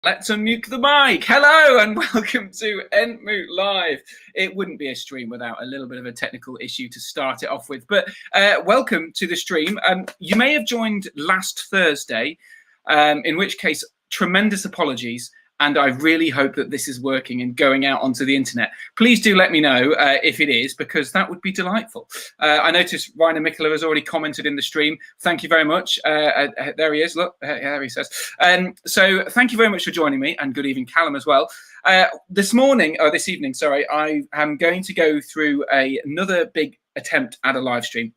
Let's unmute the mic. Hello and welcome to Entmoot Live. It wouldn't be a stream without a little bit of a technical issue to start it off with, but welcome to the stream. You may have joined last Thursday, in which case, tremendous apologies. And I really hope that this is working and going out onto the internet. Please do let me know if it is, because that would be delightful. I noticed Rainer Mikula has already commented in the stream. Thank you very much. There he is. Look, there he says. So thank you very much for joining me, and good evening, Callum, as well. This evening, I am going to go through another big attempt at a live stream,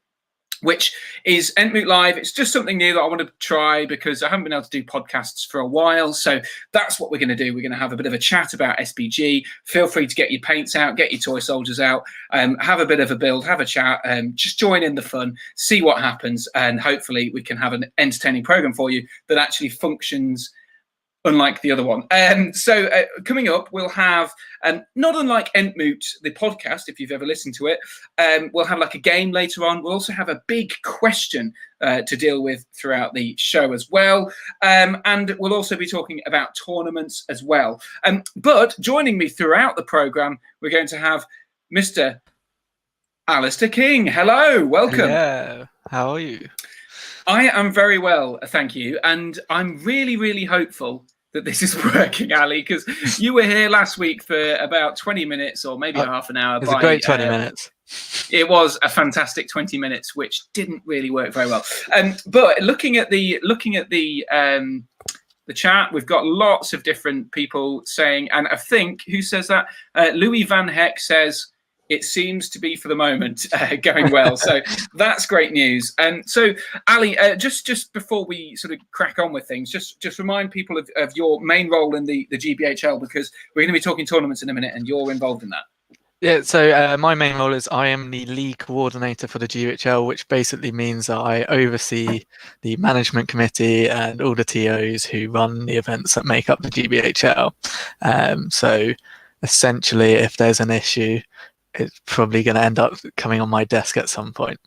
which is Entmoot Live. It's just something new that I want to try because I haven't been able to do podcasts for a while. So that's what we're going to do. We're going to have a bit of a chat about SBG. Feel free to get your paints out, get your toy soldiers out, have a bit of a build, have a chat, just join in the fun, see what happens. And hopefully we can have an entertaining program for you that actually functions unlike the other one. So coming up, we'll have, not unlike Entmoot, the podcast, if you've ever listened to it, we'll have like a game later on. We'll also have a big question to deal with throughout the show as well. And we'll also be talking about tournaments as well. But joining me throughout the programme, we're going to have Mr. Alastair King. Hello, welcome. Yeah, how are you? I am very well, thank you. And I'm really, really hopeful that this is working, Ali, because you were here last week for about 20 minutes or maybe half an hour. It was a great 20 minutes. It was a fantastic 20 minutes, which didn't really work very well. But looking at the chat, we've got lots of different people saying, and I think, who says that? Louis Van Heck says, it seems to be for the moment going well. So that's great news. And so, Ali, just before we sort of crack on with things, just remind people of your main role in the GBHL, because we're going to be talking tournaments in a minute and you're involved in that. Yeah, so my main role is I am the league coordinator for the GBHL, which basically means that I oversee the management committee and all the TOs who run the events that make up the GBHL. So essentially, if there's an issue, it's probably going to end up coming on my desk at some point.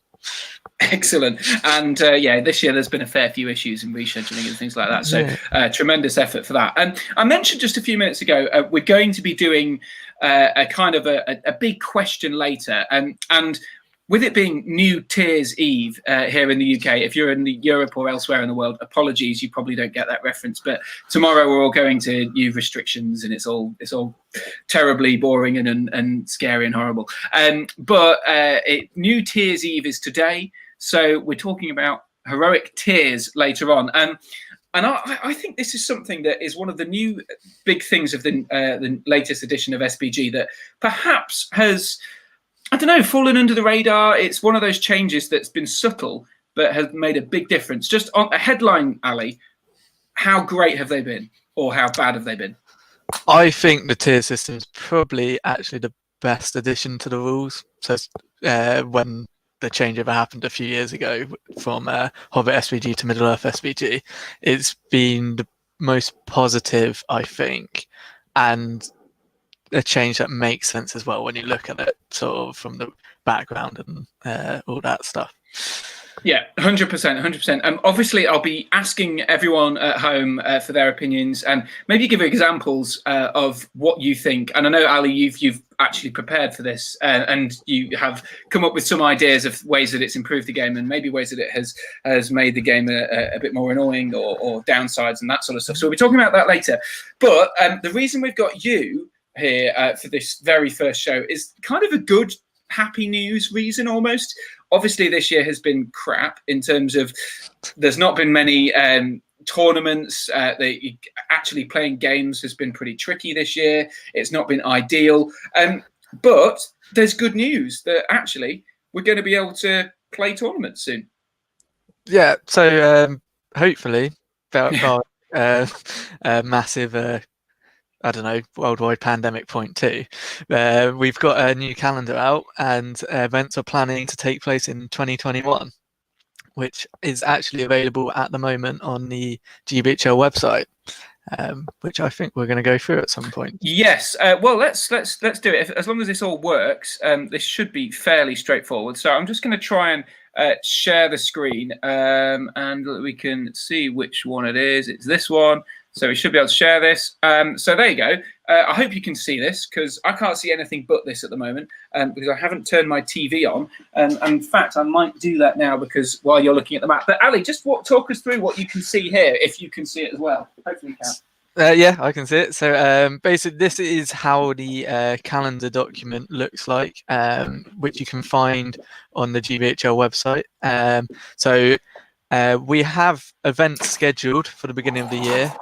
Excellent. And yeah, this year there's been a fair few issues in rescheduling and things like that. So tremendous effort for that. I mentioned just a few minutes ago, we're going to be doing a kind of a big question later. And with it being New Tears Eve here in the UK, if you're in Europe or elsewhere in the world, apologies, you probably don't get that reference. But tomorrow we're all going to new restrictions, and it's all terribly boring and scary and horrible. But New Tears Eve is today, so we're talking about heroic tears later on. And I think this is something that is one of the new big things of the latest edition of SBG that perhaps has, I don't know, fallen under the radar. It's one of those changes that's been subtle, but has made a big difference. Just on a headline, Ali, how great have they been, or how bad have they been? I think the tier system is probably actually the best addition to the rules. So when the changeover happened a few years ago from Hobbit SBG to Middle Earth SBG, it's been the most positive, I think, and a change that makes sense as well when you look at it sort of from the background and all that stuff. Yeah, 100%, 100%. Obviously, I'll be asking everyone at home for their opinions and maybe give examples of what you think. And I know, Ali, you've actually prepared for this and you have come up with some ideas of ways that it's improved the game and maybe ways that it has made the game a bit more annoying or downsides and that sort of stuff. So we'll be talking about that later. But the reason we've got you here for this very first show is kind of a good, happy news reason almost. Obviously, this year has been crap in terms of there's not been many tournaments. Actually playing games has been pretty tricky this year. It's not been ideal. But there's good news that actually we're going to be able to play tournaments soon. Yeah, so hopefully, about massive I don't know, worldwide pandemic point two. We've got a new calendar out and events are planning to take place in 2021, which is actually available at the moment on the GBHL website, which I think we're going to go through at some point. Yes, well, let's do it. As long as this all works, this should be fairly straightforward. So I'm just going to try and share the screen and we can see which one it is. It's this one. So we should be able to share this. So there you go. I hope you can see this because I can't see anything but this at the moment because I haven't turned my TV on. And in fact, I might do that now because while you're looking at the map. But Ali, just talk us through what you can see here, if you can see it as well. Hopefully you can. Yeah, I can see it. So basically, this is how the calendar document looks like, which you can find on the GBHL website. So we have events scheduled for the beginning of the year,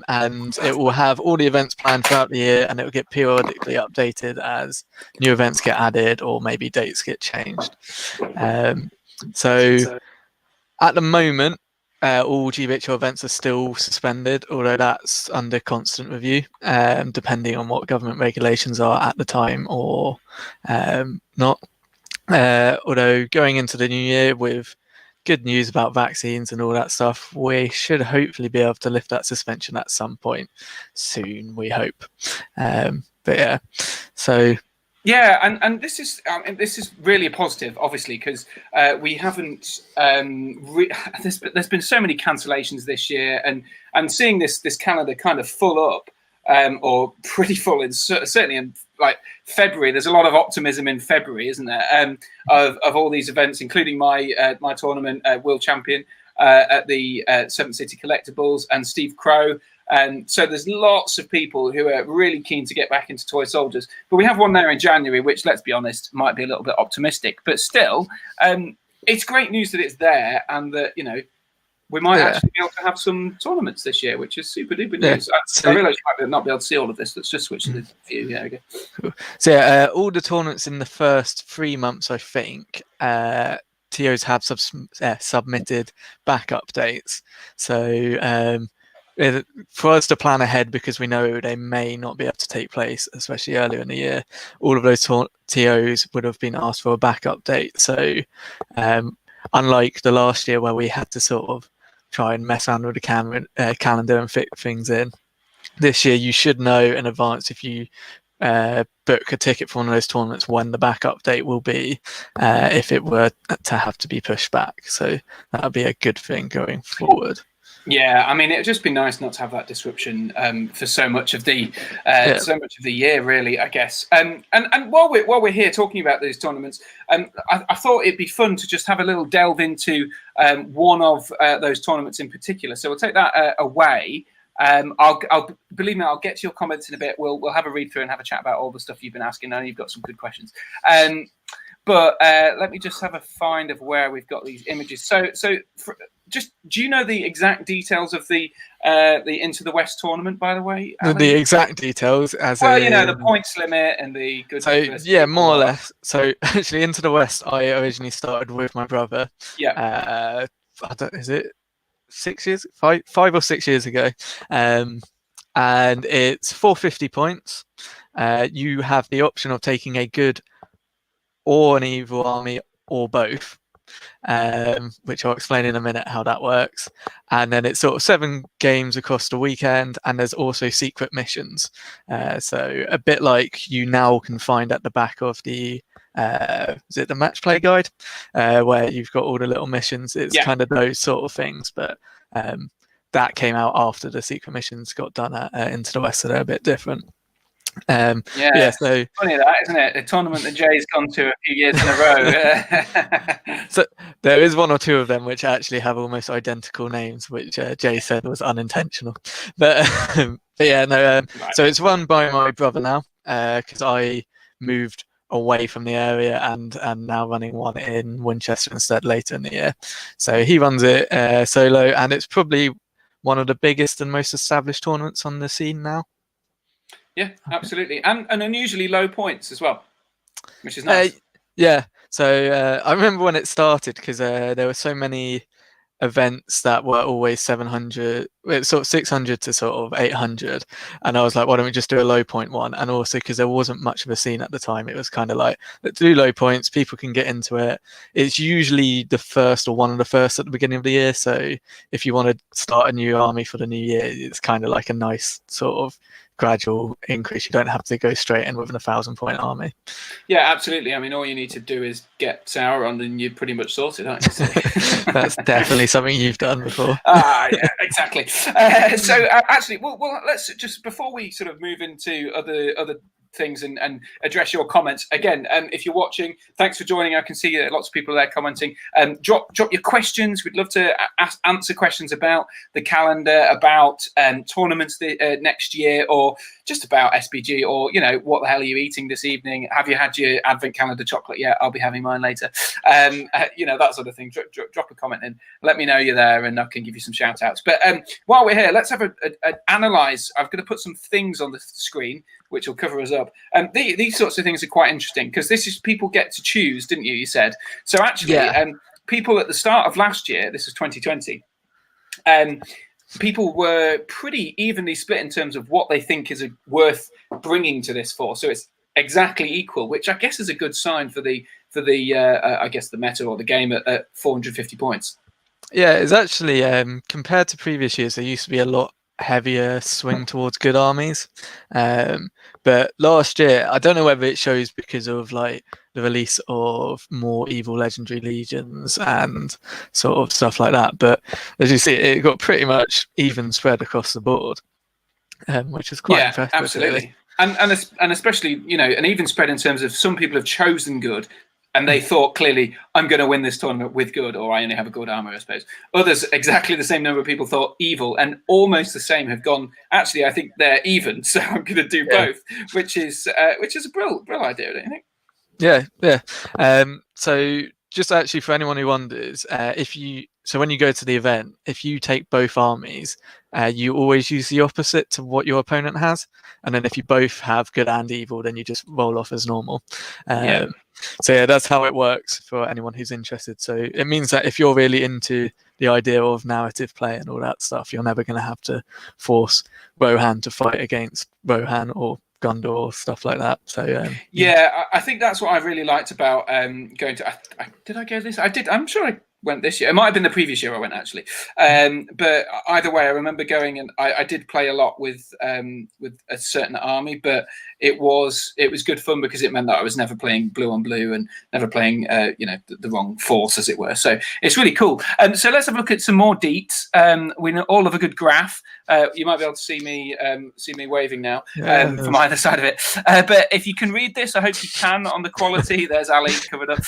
and it will have all the events planned throughout the year, and it will get periodically updated as new events get added or maybe dates get changed. So at the moment, all GBHL events are still suspended, although that's under constant review, depending on what government regulations are at the time or not. Although going into the new year with good news about vaccines and all that stuff, we should hopefully be able to lift that suspension at some point soon, we hope. But yeah, so... Yeah, and this is really a positive, obviously, because we haven't. There's been so many cancellations this year, and seeing this calendar kind of full up, or pretty full in certainly in like February. There's a lot of optimism in February, isn't there? Of all these events, including my tournament, World Champion at the Seventh City Collectibles, and Steve Crow. And so there's lots of people who are really keen to get back into Toy Soldiers. But we have one there in January, which, let's be honest, might be a little bit optimistic. But still, it's great news that it's there and that, we might actually be able to have some tournaments this year, which is super duper news. I realise you might not be able to see all of this. Let's just switch to the view. Yeah, okay. Cool. So all the tournaments in the first 3 months, I think, TOs have submitted back updates. So... for us to plan ahead, because we know they may not be able to take place, especially earlier in the year, all of those TOs would have been asked for a back update. So unlike the last year where we had to sort of try and mess around with the calendar and fit things in, this year you should know in advance if you book a ticket for one of those tournaments when the back update will be, if it were to have to be pushed back. So that would be a good thing going forward. Yeah, I mean, it'd just be nice not to have that disruption for so much of the year, really, I guess. And while we're here talking about these tournaments, I thought it'd be fun to just have a little delve into one of those tournaments in particular. So we'll take that away. I'll believe me, I'll get to your comments in a bit. We'll have a read through and have a chat about all the stuff you've been asking. I know you've got some good questions. But let me just have a find of where we've got these images. So just do you know the exact details of the Into the West tournament, by the way, Alan? The exact details, as well, the points limit and the good. So yeah, more or less. So actually, Into the West, I originally started with my brother. Yeah. Is it 6 years? 5 or 6 years ago, and it's 450 points. You have the option of taking a good or an evil army or both, which I'll explain in a minute how that works. And then it's sort of 7 games across the weekend, and there's also secret missions. So a bit like you now can find at the back of the is it the match play guide, where you've got all the little missions. It's kind of those sort of things, but that came out after the secret missions got done at Into the West, so they're a bit different. So funny that, isn't it? A tournament that Jay's gone to a few years in a row. So there is 1 or 2 of them which actually have almost identical names, which Jay said was unintentional. But yeah, no. Right. So it's run by my brother now, because I moved away from the area and now running one in Winchester instead later in the year. So he runs it solo, and it's probably one of the biggest and most established tournaments on the scene now. Yeah, absolutely. And unusually low points as well, which is nice. Yeah. So I remember when it started, because there were so many events that were always 700, sort of 600 to sort of 800. And I was like, why don't we just do a low point one? And also because there wasn't much of a scene at the time, it was kind of like, let's do low points, people can get into it. It's usually the first or one of the first at the beginning of the year. So if you want to start a new army for the new year, it's kind of like a nice sort of gradual increase. You don't have to go straight in with an 1,000-point army. Yeah, absolutely. I mean, all you need to do is get Sauron and you're pretty much sorted, aren't you? So. That's definitely something you've done before. Yeah, exactly. Actually, well, let's just, before we sort of move into other things and address your comments again, if you're watching, thanks for joining. I can see lots of people there commenting. Drop your questions. We'd love to answer questions about the calendar, about tournaments next year, or just about SPG, or what the hell are you eating this evening? Have you had your advent calendar chocolate yet? I'll be having mine later. That sort of thing. Drop a comment in, let me know you're there, and I can give you some shout outs. But while we're here, let's have a analyze. I'm going to put some things on the screen which will cover us up. These sorts of things are quite interesting, because this is, people get to choose, didn't you said? So actually, people at the start of last year, this was 2020, people were pretty evenly split in terms of what they think is worth bringing to this for. So it's exactly equal, which I guess is a good sign for the I guess the meta or the game at 450 points. Yeah, it's actually compared to previous years, there used to be a lot heavier swing towards good armies, but last year, I don't know whether it shows because of like the release of more evil legendary legions and sort of stuff like that, but as you see, it got pretty much even spread across the board, which is quite impressive. Absolutely. Really. And especially, an even spread in terms of some people have chosen good, and they thought clearly, I'm going to win this tournament with good, or I only have a good armor, I suppose. Others, exactly the same number of people thought evil, and almost the same have gone, actually, I think they're even, so I'm going to do both, which is a brilliant idea, don't you think? Yeah. So just actually for anyone who wonders, when you go to the event, if you take both armies, you always use the opposite to what your opponent has, and then if you both have good and evil, then you just roll off as normal. So yeah, that's how it works for anyone who's interested. So it means that if you're really into the idea of narrative play and all that stuff, you're never going to have to force Rohan to fight against Rohan or Gondor or stuff like that. So I think that's what I really liked about going to. Did I go this? I did. I'm sure I went this year. It might have been the previous year I went, actually. But either way, I remember going, and I did play a lot with a certain army, but it was good fun because it meant that I was never playing blue on blue and never playing the wrong force, as it were. So it's really cool. So let's have a look at some more deets. We all have a good graph. You might be able to see me waving now from either side of it. But if you can read this, I hope you can on the quality. There's Ali covered up.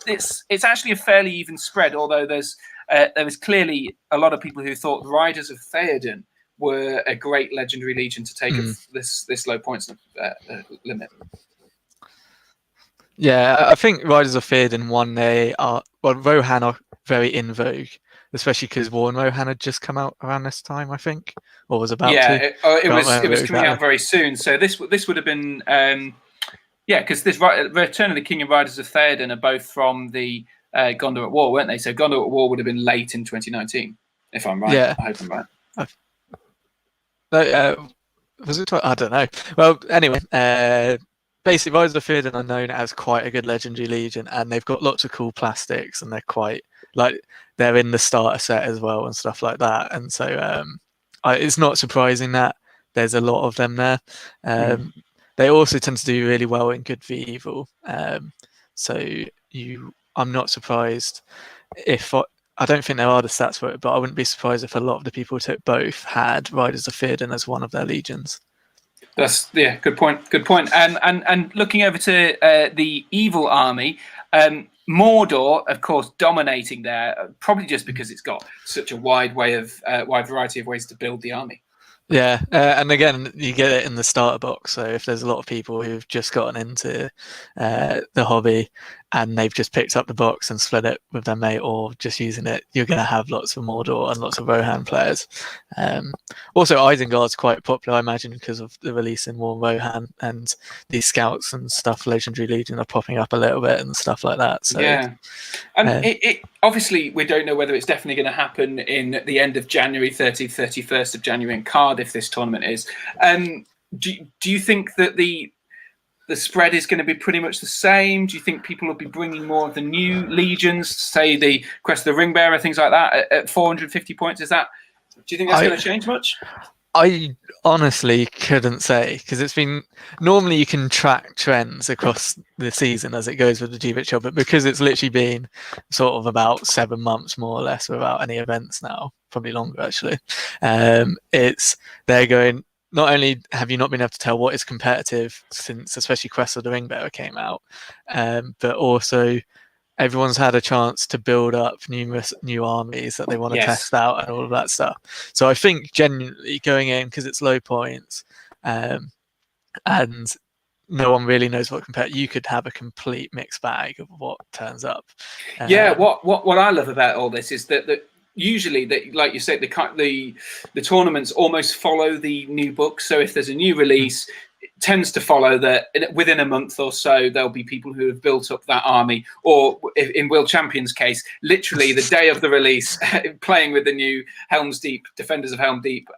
It's actually a fairly even spread, although there was clearly a lot of people who thought Riders of Theoden were a great legendary legion to take this low points limit. Yeah, I think Riders of Theoden Rohan are very in vogue, especially because War and Rohan had just come out around this time, I think, or was about to. It was coming out very soon. So this would have been. Because this Return of the King and Riders of Theoden are both from the Gondor at War, weren't they? So Gondor at War would have been late in 2019, if I'm right. Yeah. I hope I'm right. Was it? I don't know. Well, anyway, basically, Riders of Theoden are known as quite a good legendary legion, and they've got lots of cool plastics, and they're quite they're in the starter set as well and stuff like that. And so it's not surprising that there's a lot of them there. They also tend to do really well in good v evil. I'm not surprised if I don't think there are the stats for it, but I wouldn't be surprised if a lot of the people who took both had Riders of Theoden as one of their legions. That's good point. Good point. And looking over to the evil army, Mordor, of course, dominating there, probably just because it's got such a wide variety of ways to build the army. Yeah, and again, you get it in the starter box. So if there's a lot of people who've just gotten into the hobby and they've just picked up the box and split it with their mate or just using it, you're going to have lots of Mordor and lots of Rohan players. Also, Isengard's quite popular, I imagine, because of the release in War Rohan, and these scouts and stuff, Legendary Legion, are popping up a little bit and stuff like that. So yeah, and it obviously, we don't know whether it's definitely going to happen in the end of January, 30th, 31st of January in Cardiff, this tournament is. Do you think that the spread is going to be pretty much the same? Do you think people will be bringing more of the new legions, say the Quest of the Ringbearer, things like that, at 450 points? Do you think that's going to change much? I honestly couldn't say, because it's been normally you can track trends across the season as it goes with the GBHL, but because it's literally been sort of about 7 months more or less without any events now, probably longer actually. It's they're going. Not only have you not been able to tell what is competitive since, especially Quest of the Ringbearer came out, but also everyone's had a chance to build up numerous new armies that they want to test out and all of that stuff. So I think genuinely going in, because it's low points, and no one really knows what compare, you could have a complete mixed bag of what turns up. What I love about all this is that usually that, like you said, the tournaments almost follow the new book. So if there's a new release, it tends to follow that within a month or so there'll be people who have built up that army, or in Will Champion's case, literally the day of the release, playing with the new Helm's Deep Defenders of Helm Deep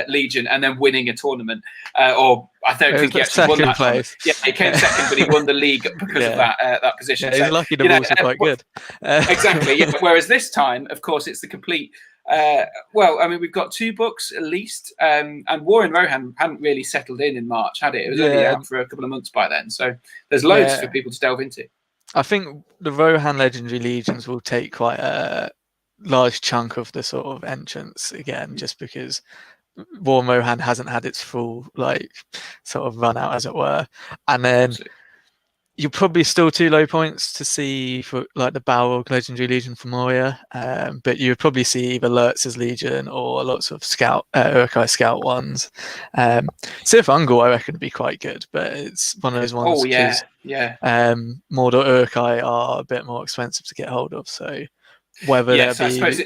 Legion, and then winning a tournament. Or I don't think he actually won that place. Yeah, he came second, but he won the league because of that position. Yeah, he's lucky the rules are quite good. Exactly. Yeah. Whereas this time, of course, it's the complete. Well, I mean, we've got 2 books at least, and War in Rohan hadn't really settled in March, had it? It was only out for a couple of months by then, so there's loads for people to delve into. I think the Rohan Legendary Legions will take quite a large chunk of the sort of entrance again, just because War in Rohan hasn't had its full sort of run out, as it were, and then. Absolutely. You're probably still too low points to see for the Balrog Legendary Legion from Moria, but you would probably see either Lurtz's Legion or lots of Uruk-hai Scout ones. Sith Ungol, I reckon, would be quite good, but it's one of those ones. Oh yeah. Mordor Uruk-hai are a bit more expensive to get hold of, so whether I suppose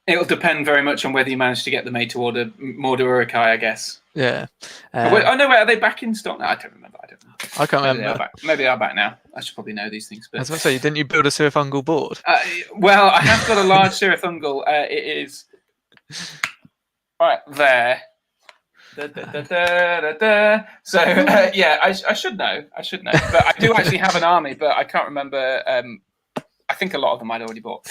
it'll depend very much on whether you manage to get them made to order Mordor Uruk-hai, I guess. Yeah. I know. Are they back in stock now? I don't remember. I can't remember. Maybe they're back now. I should probably know these things. But I was going to say, didn't you build a Sirith Ungol board? Well, I have got a large Sirith Ungol. It is right there. So I should know. But I do actually have an army, but I can't remember. I think a lot of them I'd already bought.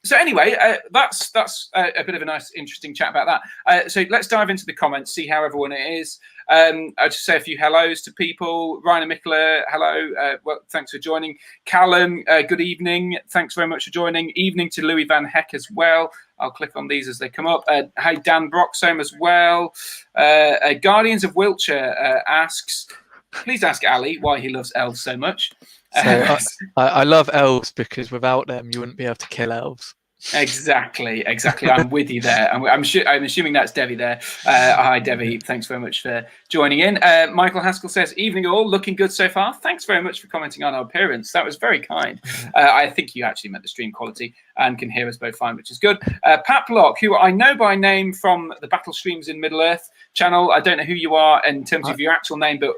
So anyway, that's a bit of a nice, interesting chat about that. So let's dive into the comments, see how everyone is. I'll just say a few hellos to people. Rainer Mikla, hello. Well, thanks for joining. Callum, good evening. Thanks very much for joining. Evening to Louis Van Heck as well. I'll click on these as they come up. Hi, Dan Broxham as well. Guardians of Wiltshire asks, please ask Ali why he loves elves so much. So I love elves because without them you wouldn't be able to kill elves. Exactly. I'm with you there. I'm assuming that's Devi there. Hi, Devi. Thanks very much for joining in. Michael Haskell says, evening all, looking good so far. Thanks very much for commenting on our appearance. That was very kind. I think you actually meant the stream quality and can hear us both fine, which is good. Pat Block, who I know by name from the Battle Streams in Middle-earth channel. I don't know who you are in terms of your actual name, but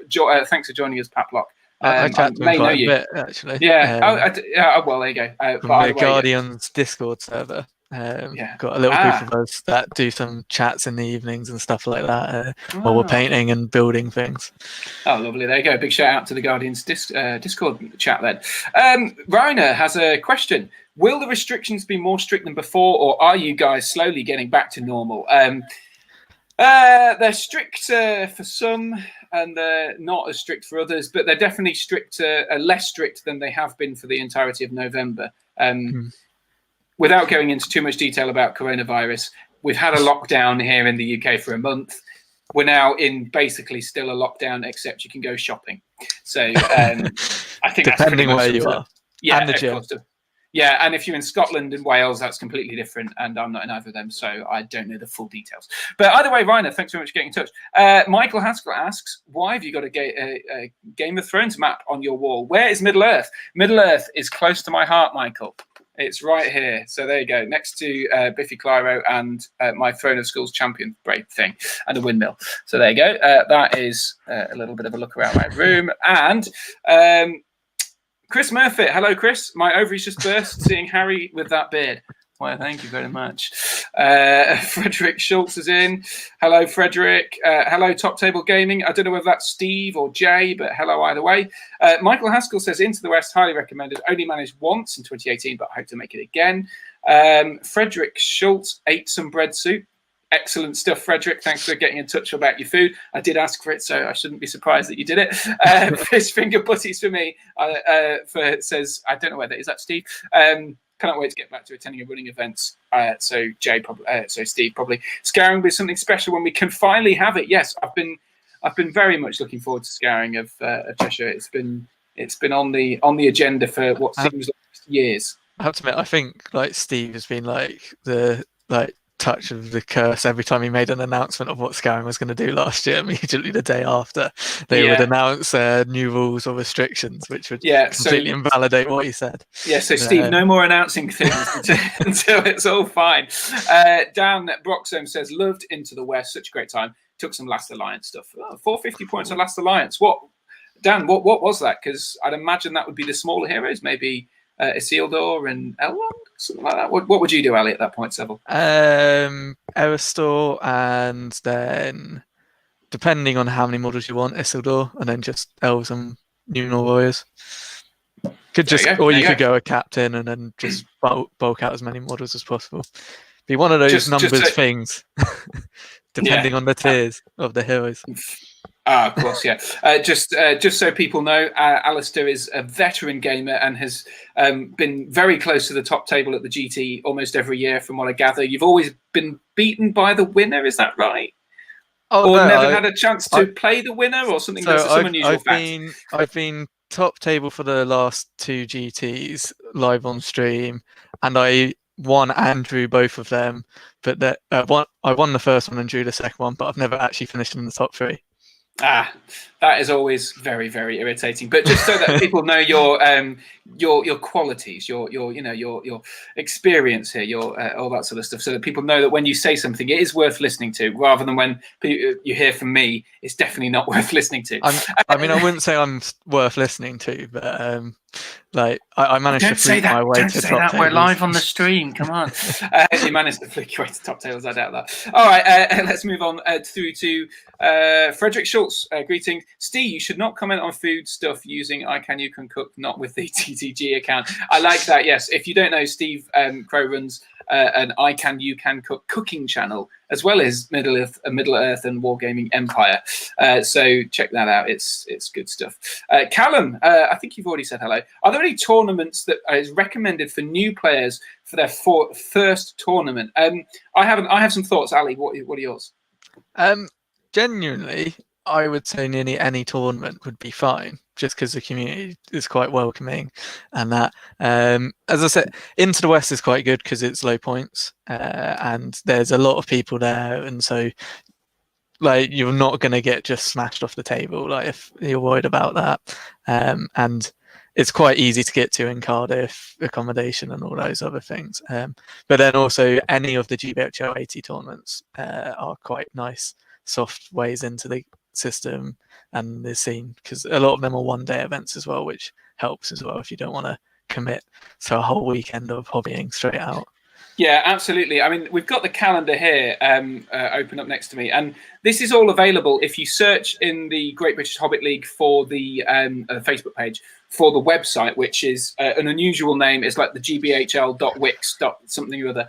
thanks for joining us, Pat Block. I chat to him quite a bit, actually. Yeah. Well, there you go. From the Guardian's Discord server. Got a little group of us that do some chats in the evenings and stuff like that while we're painting and building things. Oh, lovely. There you go. Big shout out to the Guardian's Discord chat then. Rainer has a question. Will the restrictions be more strict than before, or are you guys slowly getting back to normal? They're strict for some, and they're not as strict for others, but they're definitely less strict than they have been for the entirety of November. Without going into too much detail about coronavirus, we've had a lockdown here in the UK for a month. We're now in basically still a lockdown, except you can go shopping. So I think depending that's where you are. Yeah, and the gym. Yeah, and if you're in Scotland and Wales, that's completely different, and I'm not in either of them, so I don't know the full details. But either way, Rainer, thanks very much for getting in touch. Michael Haskell asks, why have you got a Game of Thrones map on your wall? Where is Middle-earth? Middle-earth is close to my heart, Michael. It's right here. So there you go, next to Biffy Clyro and my Throne of Skulls champion braid thing and a windmill. So there you go. That is a little bit of a look around my room. And Chris Murphy. Hello, Chris. My ovaries just burst seeing Harry with that beard. Well, thank you very much. Frederick Schultz is in. Hello, Frederick. Hello, Top Table Gaming. I don't know whether that's Steve or Jay, but hello either way. Michael Haskell says, Into the West, highly recommended. Only managed once in 2018, but I hope to make it again. Frederick Schultz ate some bread soup. Excellent stuff, Frederick. Thanks for getting in touch about your food. I did ask for it, so I shouldn't be surprised that you did it. Fish finger butties for me. Says, I don't know whether is that Steve. Cannot wait to get back to attending a running events. So Jay probably, so Steve probably. Scouring will be something special when we can finally have it. Yes, I've been very much looking forward to Scouring of Cheshire. It's been on the agenda for what seems like years. I have to admit, I think like Steve has been like the touch of the curse every time he made an announcement of what Scouring was going to do last year. Immediately the day after, they would announce new rules or restrictions, which would completely invalidate what he said. Yeah, so Steve, no more announcing things until it's all fine. Dan Broxham says, loved Into the West, such a great time. Took some Last Alliance stuff. 450 points on Last Alliance. What, Dan? What was that? Because I'd imagine that would be the smaller heroes, maybe Isildur and Elrond, something like that. What would you do, Ali, at that point, Seville? Eristor, and then depending on how many models you want, Isildur, and then just elves and Numenor warriors. You could go a captain and then just bulk out as many models as possible. Be one of those things, depending on the tiers of the heroes. Of course, yeah. Just so people know, Alastair is a veteran gamer and has been very close to the top table at the GT almost every year, from what I gather. You've always been beaten by the winner, is that right? Never had a chance to play the winner, or something? So some unusual fact. I've been top table for the last 2 GTs live on stream, and I won and drew both of them. But I won the first one and drew the second one, but I've never actually finished in the top 3. That is always very, very irritating. But just so that people know your qualities, your experience here, all that sort of stuff, so that people know that when you say something, it is worth listening to, rather than when you hear from me, it's definitely not worth listening to. I wouldn't say I'm worth listening to, but I managed to fluke my way to top tables. Don't say that. We're live on the stream. Come on. You managed to fluke your way to top tables. I doubt that. All right, let's move on through to Frederick Schultz. Greeting, Steve. You should not comment on food stuff using I Can You Can Cook, not with the TTG account. I like that. Yes, if you don't know, Steve Crow runs an I Can You Can Cook cooking channel, as well as Middle Earth and Wargaming Empire. So check that out. It's good stuff. Callum, I think you've already said hello. Are there any tournaments that is recommended for new players for their first tournament? I have some thoughts. Ali, what are yours? Genuinely, I would say nearly any tournament would be fine, just because the community is quite welcoming, and that, as I said, Into the West is quite good because it's low points, and there's a lot of people there, and so you're not going to get just smashed off the table if you're worried about that, and it's quite easy to get to in Cardiff, accommodation and all those other things. But then also any of the GBHL 80 tournaments are quite nice, soft ways into the system and the scene, because a lot of them are one-day events as well, which helps as well if you don't want to commit to a whole weekend of hobbying straight out. Yeah, absolutely. I mean, we've got the calendar here open up next to me, and this is all available if you search in the Great British Hobbit League for the Facebook page for the website, which is an unusual name. It's like the gbhl.wix. something or other.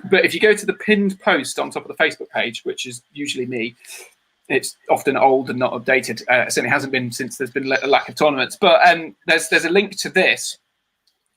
But if you go to the pinned post on top of the Facebook page, which is usually me, it's often old and not updated. It certainly hasn't been since there's been a lack of tournaments. But there's a link to this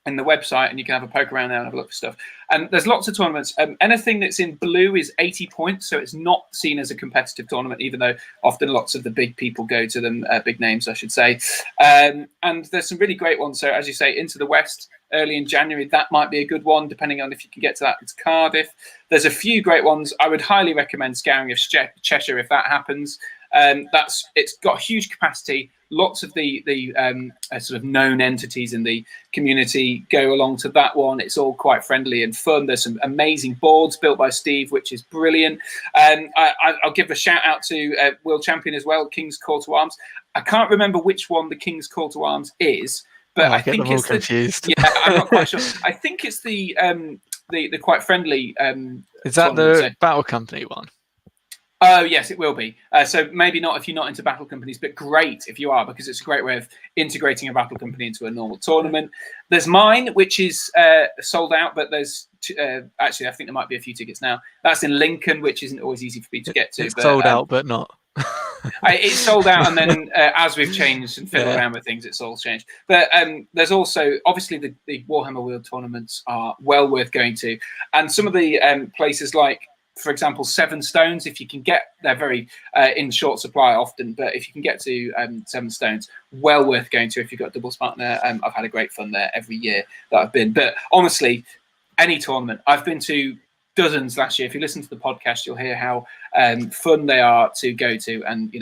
in the website, and you can have a poke around there and have a look for stuff. And there's lots of tournaments. Anything that's in blue is 80 points, so it's not seen as a competitive tournament, even though often lots of the big people go to them, big names, I should say. And there's some really great ones. So as you say, Into the West, early in January, that might be a good one, depending on if you can get to that. It's Cardiff. There's a few great ones. I would highly recommend Scouring of Cheshire if that happens. It's got huge capacity. Lots of the sort of known entities in the community go along to that one. It's all quite friendly and fun. There's some amazing boards built by Steve, which is brilliant. I'll give a shout out to World Champion as well, King's Call to Arms. I can't remember which one the King's Call to Arms is, but I think it's confused. Yeah, I'm not quite sure. I think it's the quite friendly. Is that the Battle Company one? Oh, yes, it will be. So maybe not if you're not into battle companies, but great if you are, because it's a great way of integrating a battle company into a normal tournament. There's mine, which is sold out, but there's actually, I think there might be a few tickets now. That's in Lincoln, which isn't always easy for me to get to. It's sold out, but not. It's sold out, and then as we've changed and fiddled around with things, it's all changed. But there's also, obviously, the Warhammer World tournaments are well worth going to. And some of the places like, for example, Seven Stones, if you can get, they're very in short supply often, but if you can get to Seven Stones, well worth going to if you've got a doubles partner. I've had a great fun there every year that I've been. But honestly, any tournament, I've been to dozens last year. If you listen to the podcast, you'll hear how fun they are to go to, and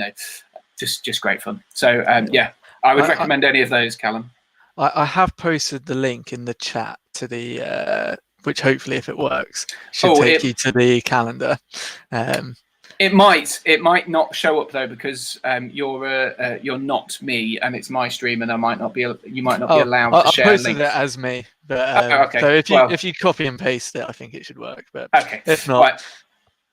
just great fun. So I would recommend any of those, Callum. I have posted the link in the chat to the which hopefully, if it works, should take you to the calendar. It might not show up though, because you're not me, and it's my stream, and you might not be allowed to share. I posted it as me, but okay. So if you copy and paste it, I think it should work. But if not,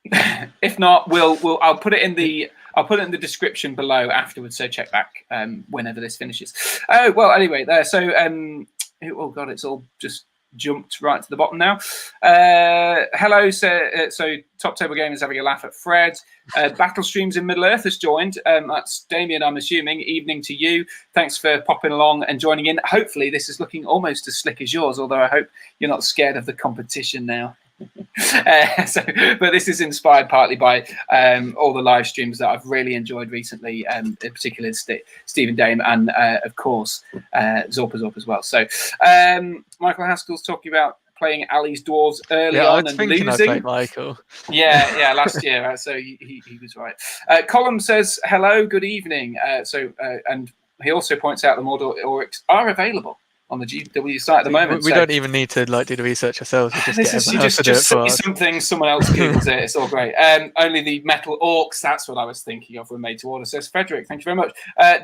if not, I'll put it in the description below afterwards. So check back whenever this finishes. Oh well, anyway, there. So oh god, it's all just jumped right to the bottom now. Hello, so Top Table Game is having a laugh at Fred. Battle Streams in Middle Earth has joined. That's Damien, I'm assuming. Evening to you. Thanks for popping along and joining in. Hopefully this is looking almost as slick as yours, although I hope you're not scared of the competition now. But this is inspired partly by all the live streams that I've really enjoyed recently, in particular Stephen Dame and of course Zorpa as well. So Michael Haskell's talking about playing Ali's Dwarves early on and losing. I played Michael. Yeah, last year. So he was right. Colin says hello, good evening. And he also points out the Mordor Oryx are available on the GW site at the moment. We don't even need to do the research ourselves. We just say something, someone else Googles it. It's all great. Only the metal orcs, that's what I was thinking of, were made to order. Says Frederick, thank you very much.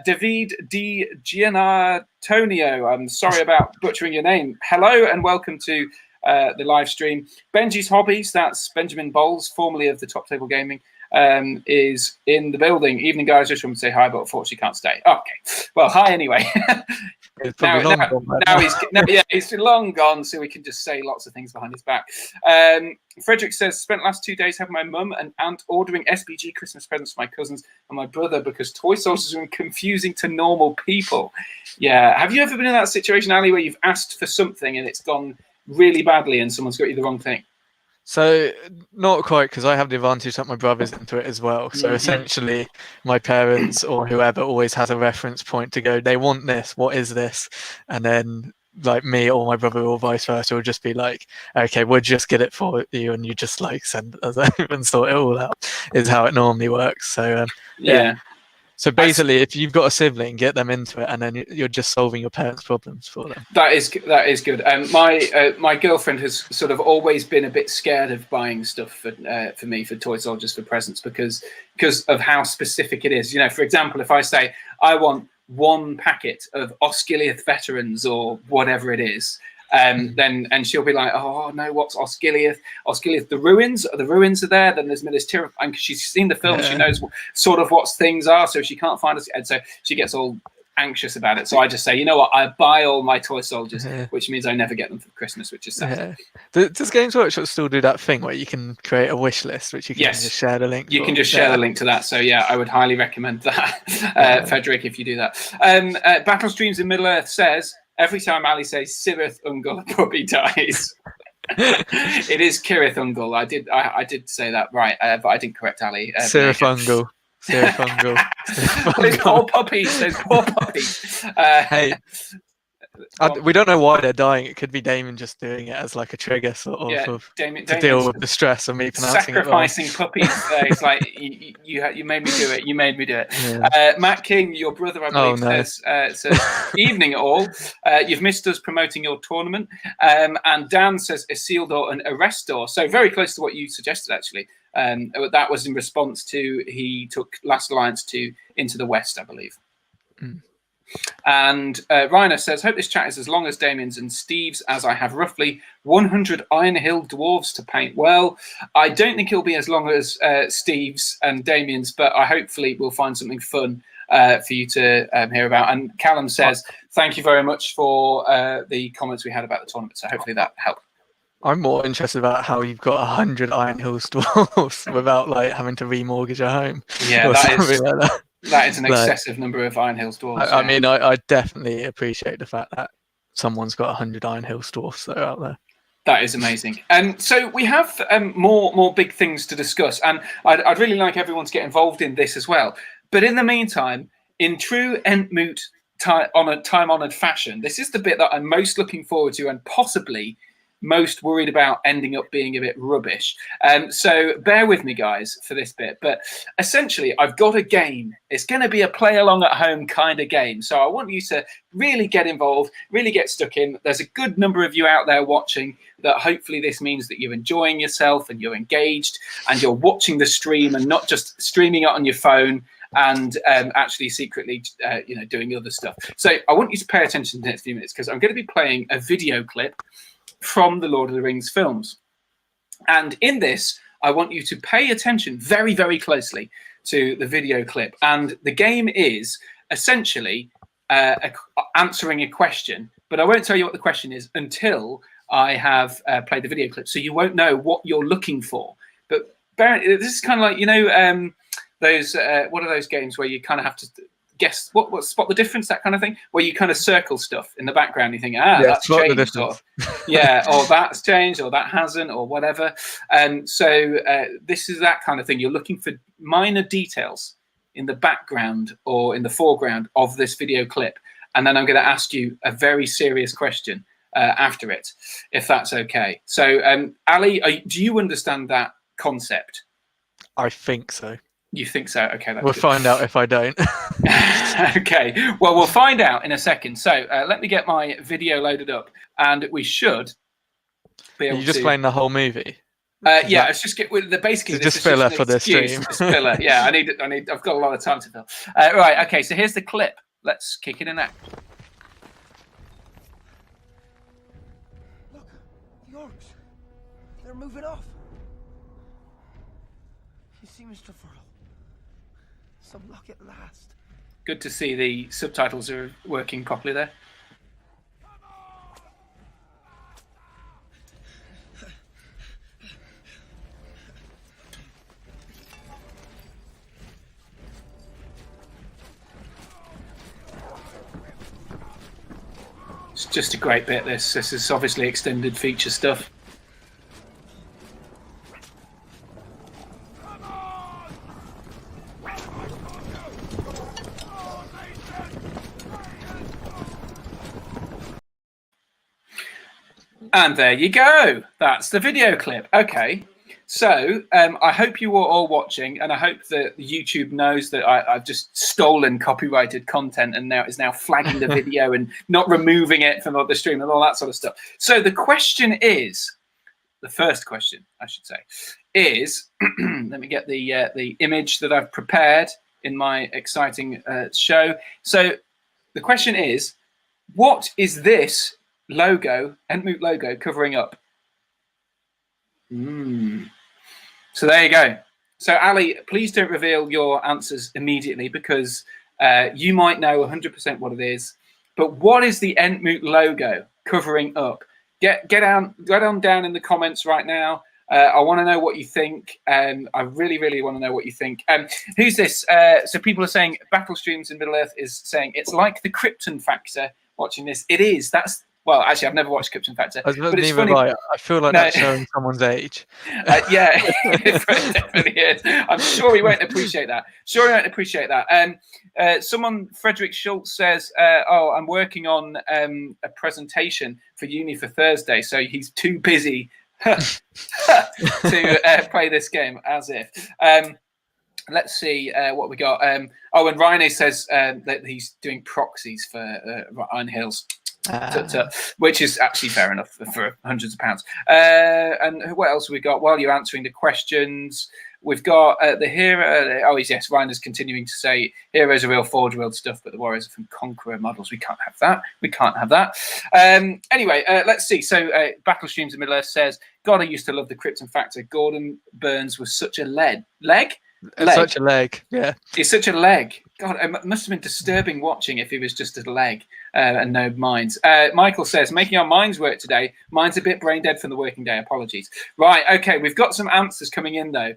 David Di Gianantonio, I'm sorry about butchering your name. Hello and welcome to the live stream. Benji's Hobbies, that's Benjamin Bowles, formerly of the Top Table Gaming, is in the building. Evening, guys. Just want to say hi, but unfortunately can't stay. Okay. Well, hi anyway. He's long gone, so we can just say lots of things behind his back. Frederick says, spent last 2 days having my mum and aunt ordering SBG Christmas presents for my cousins and my brother because toy soldiers are confusing to normal people. Yeah. Have you ever been in that situation, Ali, where you've asked for something and it's gone really badly and someone's got you the wrong thing? So not quite, because I have the advantage that my brother's into it as well. So essentially my parents or whoever always has a reference point to go, they want this, what is this? And then like me or my brother or vice versa will just be like, okay, we'll just get it for you, and you just send us over and sort it all out, is how it normally works. So So basically, if you've got a sibling, get them into it, and then you're just solving your parents' problems for them. That is good. My girlfriend has sort of always been a bit scared of buying stuff for me, for toy soldiers, for presents, because of how specific it is. For example, if I say I want one packet of Osgiliath veterans or whatever it is, then she'll be like, oh no, what's Osgiliath? The ruins are there. Then there's Minas Tirith, and she's seen the film, she knows sort of what things are, so she can't find us, and so she gets all anxious about it. So I just say, you know what, I buy all my toy soldiers, which means I never get them for Christmas, which is sad. Does Games Workshop still do that thing where you can create a wish list, which you can just share the link? You can just share the link to that. So yeah, I would highly recommend that, Frederick, if you do that. Battle Streams in Middle Earth says, every time Ali says Cirith Ungol, a puppy dies. It is Cirith Ungol. I did say that right, but I didn't correct Ali. Cirith Ungol. Those poor puppies. Hey, we don't know why they're dying. It could be Damon just doing it as like a trigger, sort of, to deal with the stress of me pronouncing sacrificing it wrong. Puppies. It's like you made me do it. You made me do it. Yeah. Matt King, your brother, I believe, says evening all. You've missed us promoting your tournament. And Dan says Isildur and Arrestor. So very close to what you suggested, actually. That was in response to he took Last Alliance to Into the West, I believe. And Reiner says, hope this chat is as long as Damien's and Steve's, as I have roughly 100 Iron Hill dwarves to paint. Well, I don't think it'll be as long as Steve's and Damien's, but I hopefully we'll find something fun for you to hear about. And Callum says, thank you very much for the comments we had about the tournament. So hopefully that helped. I'm more interested about how you've got 100 Iron Hill stores without like having to remortgage a home. Yeah, or that something is like that. that is an Like, excessive number of Iron Hills dwarves. I mean, I definitely appreciate the fact that someone's got 100 Iron Hill stores that are out there. That is amazing. And so we have more big things to discuss, and I'd really like everyone to get involved in this as well. But in the meantime, in true Entmoot time-honoured fashion, this is the bit that I'm most looking forward to and possibly most worried about ending up being a bit rubbish. So bear with me, guys, for this bit. But essentially, I've got a game. It's going to be a play-along at home kind of game. So I want you to really get involved, really get stuck in. There's a good number of you out there watching that hopefully this means that you're enjoying yourself and you're engaged and you're watching the stream and not just streaming it on your phone and actually secretly doing other stuff. So I want you to pay attention to the next few minutes because I'm going to be playing a video clip from the Lord of the Rings films. And in this, I want you to pay attention very, very closely to the video clip. And the game is essentially answering a question, but I won't tell you what the question is until I have played the video clip. So you won't know what you're looking for. But this is kind of like, those, what are those games where you kind of have to guess what spot the difference, that kind of thing, where you kind of circle stuff in the background. You think, that's changed, or or that's changed, or that hasn't, or whatever. So this is that kind of thing. You're looking for minor details in the background or in the foreground of this video clip, and then I'm going to ask you a very serious question after it, if that's okay. So, Ali, do you understand that concept? I think so. You think so? Okay, we'll find out if I don't. Okay, well, we'll find out in a second. So let me get my video loaded up, and we should be able to. You're just playing the whole movie. Let's just get with the basically. Just filler for this stream. Filler. Yeah, I need. I've got a lot of time to fill. Right. Okay. So here's the clip. Let's kick it in act. Look, the orcs. They're moving off. You see, Mr. Furl. Some luck at last. Good to see the subtitles are working properly there. It's just a great bit, this. This is obviously extended feature stuff. And there you go. That's the video clip. Okay. So I hope you were all watching, and I hope that YouTube knows that I've just stolen copyrighted content and is now flagging the video and not removing it from the stream and all that sort of stuff. So the question is, the first question, I should say, is, let me get the image that I've prepared in my exciting show. So the question is, what is this logo, Entmoot logo, covering up? So there you go. So Ali, please don't reveal your answers immediately because you might know 100% what it is. But what is the Entmoot logo covering up? Get on down in the comments right now. I want to know what you think. I really, really want to know what you think. Who's this? So people are saying Battle Streams in Middle Earth is saying it's like the Krypton Factor. Watching this, it is. Well, actually, I've never watched Krypton Factor. But it's funny. Right. I feel like that's showing someone's age. Yeah, it definitely is. I'm sure he won't appreciate that. Someone, Frederick Schultz, says, I'm working on a presentation for uni for Thursday, so he's too busy to play this game, as if. Let's see what we got. And Ryan says that he's doing proxies for Iron Hills. Which is actually fair enough for hundreds of pounds. And what else have we got? While you're answering the questions, we've got the hero. Yes, Ryan is continuing to say heroes are real Forge World stuff, but the warriors are from Conqueror models. We can't have that. Anyway, let's see. So Battle Streams in Middle Earth says, God, I used to love the Krypton Factor. Gordon Burns was such a leg. Such a leg, yeah. He's such a leg. God, it must have been disturbing watching if he was just a leg. and no minds. Michael says, making our minds work today. Mine's a bit brain dead from the working day. Apologies. Right, okay, we've got some answers coming in, though.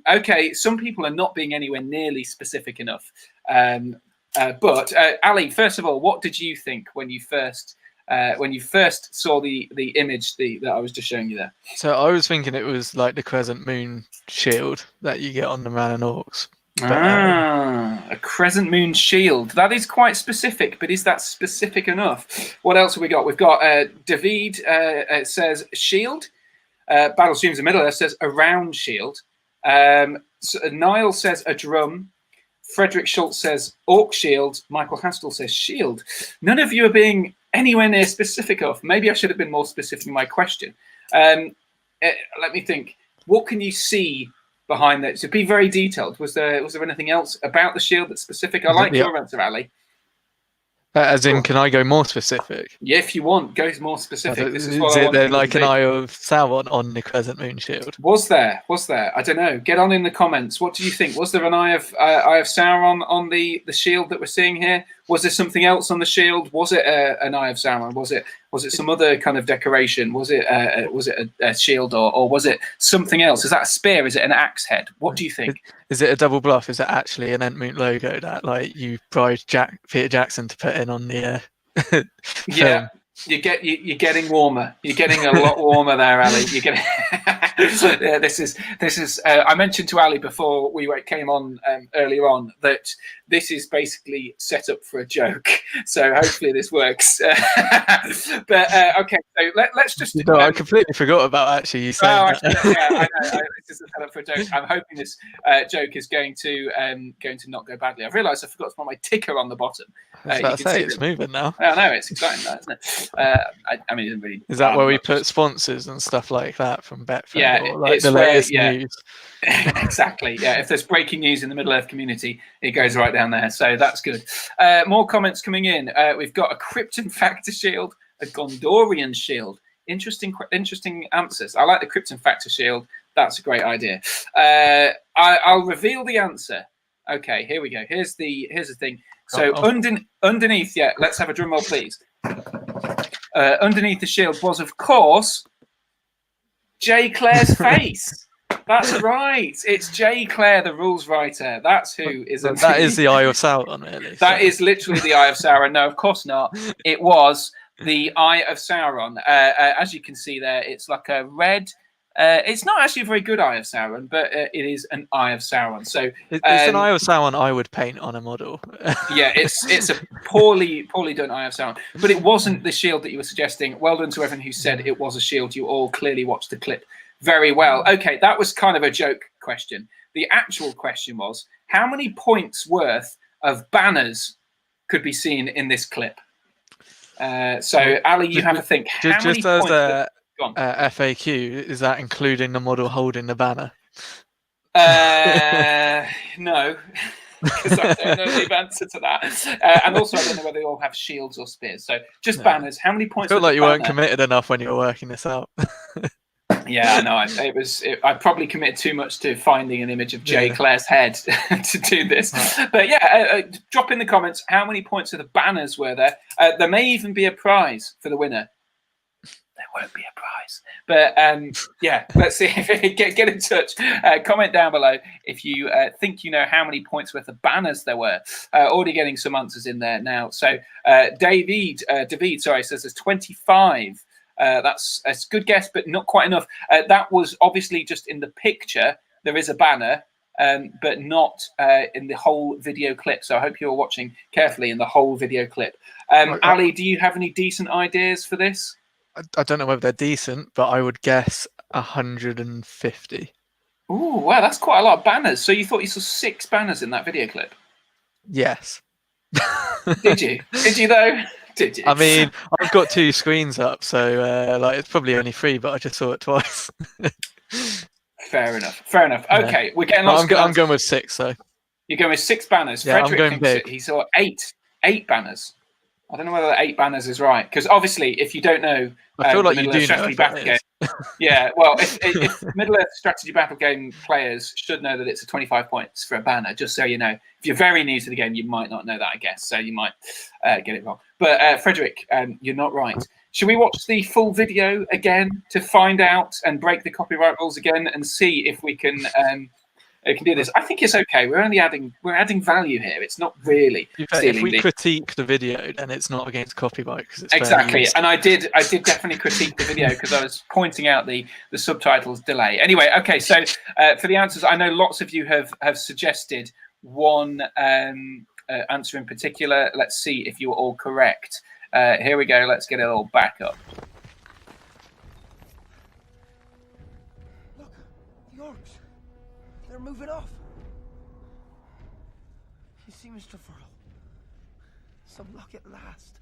Okay, some people are not being anywhere nearly specific enough. But Ali, first of all, what did you think when you first saw the image that I was just showing you there? So I was thinking it was like the crescent moon shield that you get on the Man and Orcs. But, a crescent moon shield. That is quite specific, but is that specific enough? What else have we got? We've got David says shield. Battle Streams in Middle-earth says a round shield. Niall says a drum. Frederick Schultz says orc shield. Michael Hastel says shield. None of you are being anywhere near specific enough. Maybe I should have been more specific in my question. Let me think. What can you see behind that? So be very detailed. Was there anything else about the shield that's specific? I like your answer, Ali. As in, can I go more specific? Yeah, if you want, go more specific. Is it then like an Eye of Sauron on the crescent moon shield? Was there? I don't know. Get on in the comments. What do you think? Was there an Eye of Sauron on the shield that we're seeing here? Was there something else on the shield? Was it an Eye of Sauron? Was it some other kind of decoration? Was it a shield or was it something else? Is that a spear? Is it an axe head? What do you think? Is it a double bluff? Is it actually an Entmoot logo that like you bribed Peter Jackson to put in on the yeah. You're getting warmer. You're getting a lot warmer there, Ali. You're getting. Yeah, this is. I mentioned to Ali before we came on earlier on that this is basically set up for a joke. So hopefully this works. But okay, so let's just. I completely forgot about actually you saying that. Yeah, I know. This is a setup for a joke. I'm hoping this joke is going to not go badly. I've realised I forgot to put my ticker on the bottom. I was about to say it's moving now. I know it's exciting, that, isn't it? I mean, it isn't really. Is that where we put sponsors and stuff like that from Betfred? Yeah, or like the latest news. Exactly. Yeah, if there's breaking news in the Middle Earth community, it goes right down there. So that's good. More comments coming in. We've got a Krypton Factor shield, a Gondorian shield. Interesting answers. I like the Krypton Factor shield. That's a great idea. I'll reveal the answer. Okay, here we go. Here's the thing. So underneath, yeah, let's have a drum roll, please. Underneath the shield was, of course, J. Clare's face. That's right. It's J. Clare, the rules writer. That's who is. That is the Eye of Sauron, really. That is literally the Eye of Sauron. No, of course not. It was the Eye of Sauron. As you can see there, it's like a red. It's not actually a very good Eye of Sauron, but it is an Eye of Sauron. So it's an Eye of Sauron I would paint on a model. Yeah, it's a poorly done Eye of Sauron, but it wasn't the shield that you were suggesting. Well done to everyone who said it was a shield. You all clearly watched the clip very well. Okay, that was kind of a joke question. The actual question was, how many points worth of banners could be seen in this clip? So Ali, you have a think. How many points? FAQ, is that including the model holding the banner? No, because I don't know the answer to that. And also, I don't know whether they all have shields or spears. So just banners. How many points? I feel like you weren't committed enough when you were working this out. Yeah, no, I probably committed too much to finding an image of J. Clare's head to do this. But yeah, drop in the comments how many points of the banners were there. There may even be a prize for the winner. There won't be a prize, but yeah, let's see. Get in touch. Comment down below if you think you know how many points worth of banners there were. Already getting some answers in there now. So David, says there's 25. That's a good guess, but not quite enough. That was obviously just in the picture. There is a banner, but not in the whole video clip. So I hope you're watching carefully in the whole video clip. Ali, do you have any decent ideas for this? I don't know whether they're decent, but I would guess 150. Oh, wow, that's quite a lot of banners. So you thought you saw 6 banners in that video clip? Yes. Did you? Did you though? Did you? I mean, I've got 2 screens up, so like it's probably only 3, but I just saw it twice. Fair enough. Okay, we're getting lots. I'm going with 6, though. You're going with 6 banners. Yeah, Frederick I'm going big. He saw 8 banners. I don't know whether 8 banners is right, because obviously, if you don't know, I feel like you do know. Yeah, well, if Middle-earth strategy battle game players should know that it's a 25 points for a banner, just so you know. If you're very new to the game, you might not know that, I guess, so you might get it wrong. But Frederick, you're not right. Should we watch the full video again to find out and break the copyright rules again and see if we can do this? I think it's okay. We're adding value here. It's not really If we critique the video, then it's not against copyright because it's exactly. And I did definitely critique the video because I was pointing out the subtitles delay. Anyway, okay. So for the answers, I know lots of you have suggested one answer in particular. Let's see if you're all correct. Here we go. Let's get it all back up. Look, the orcs. They're moving off. You see, Mr. Furl? Some luck at last.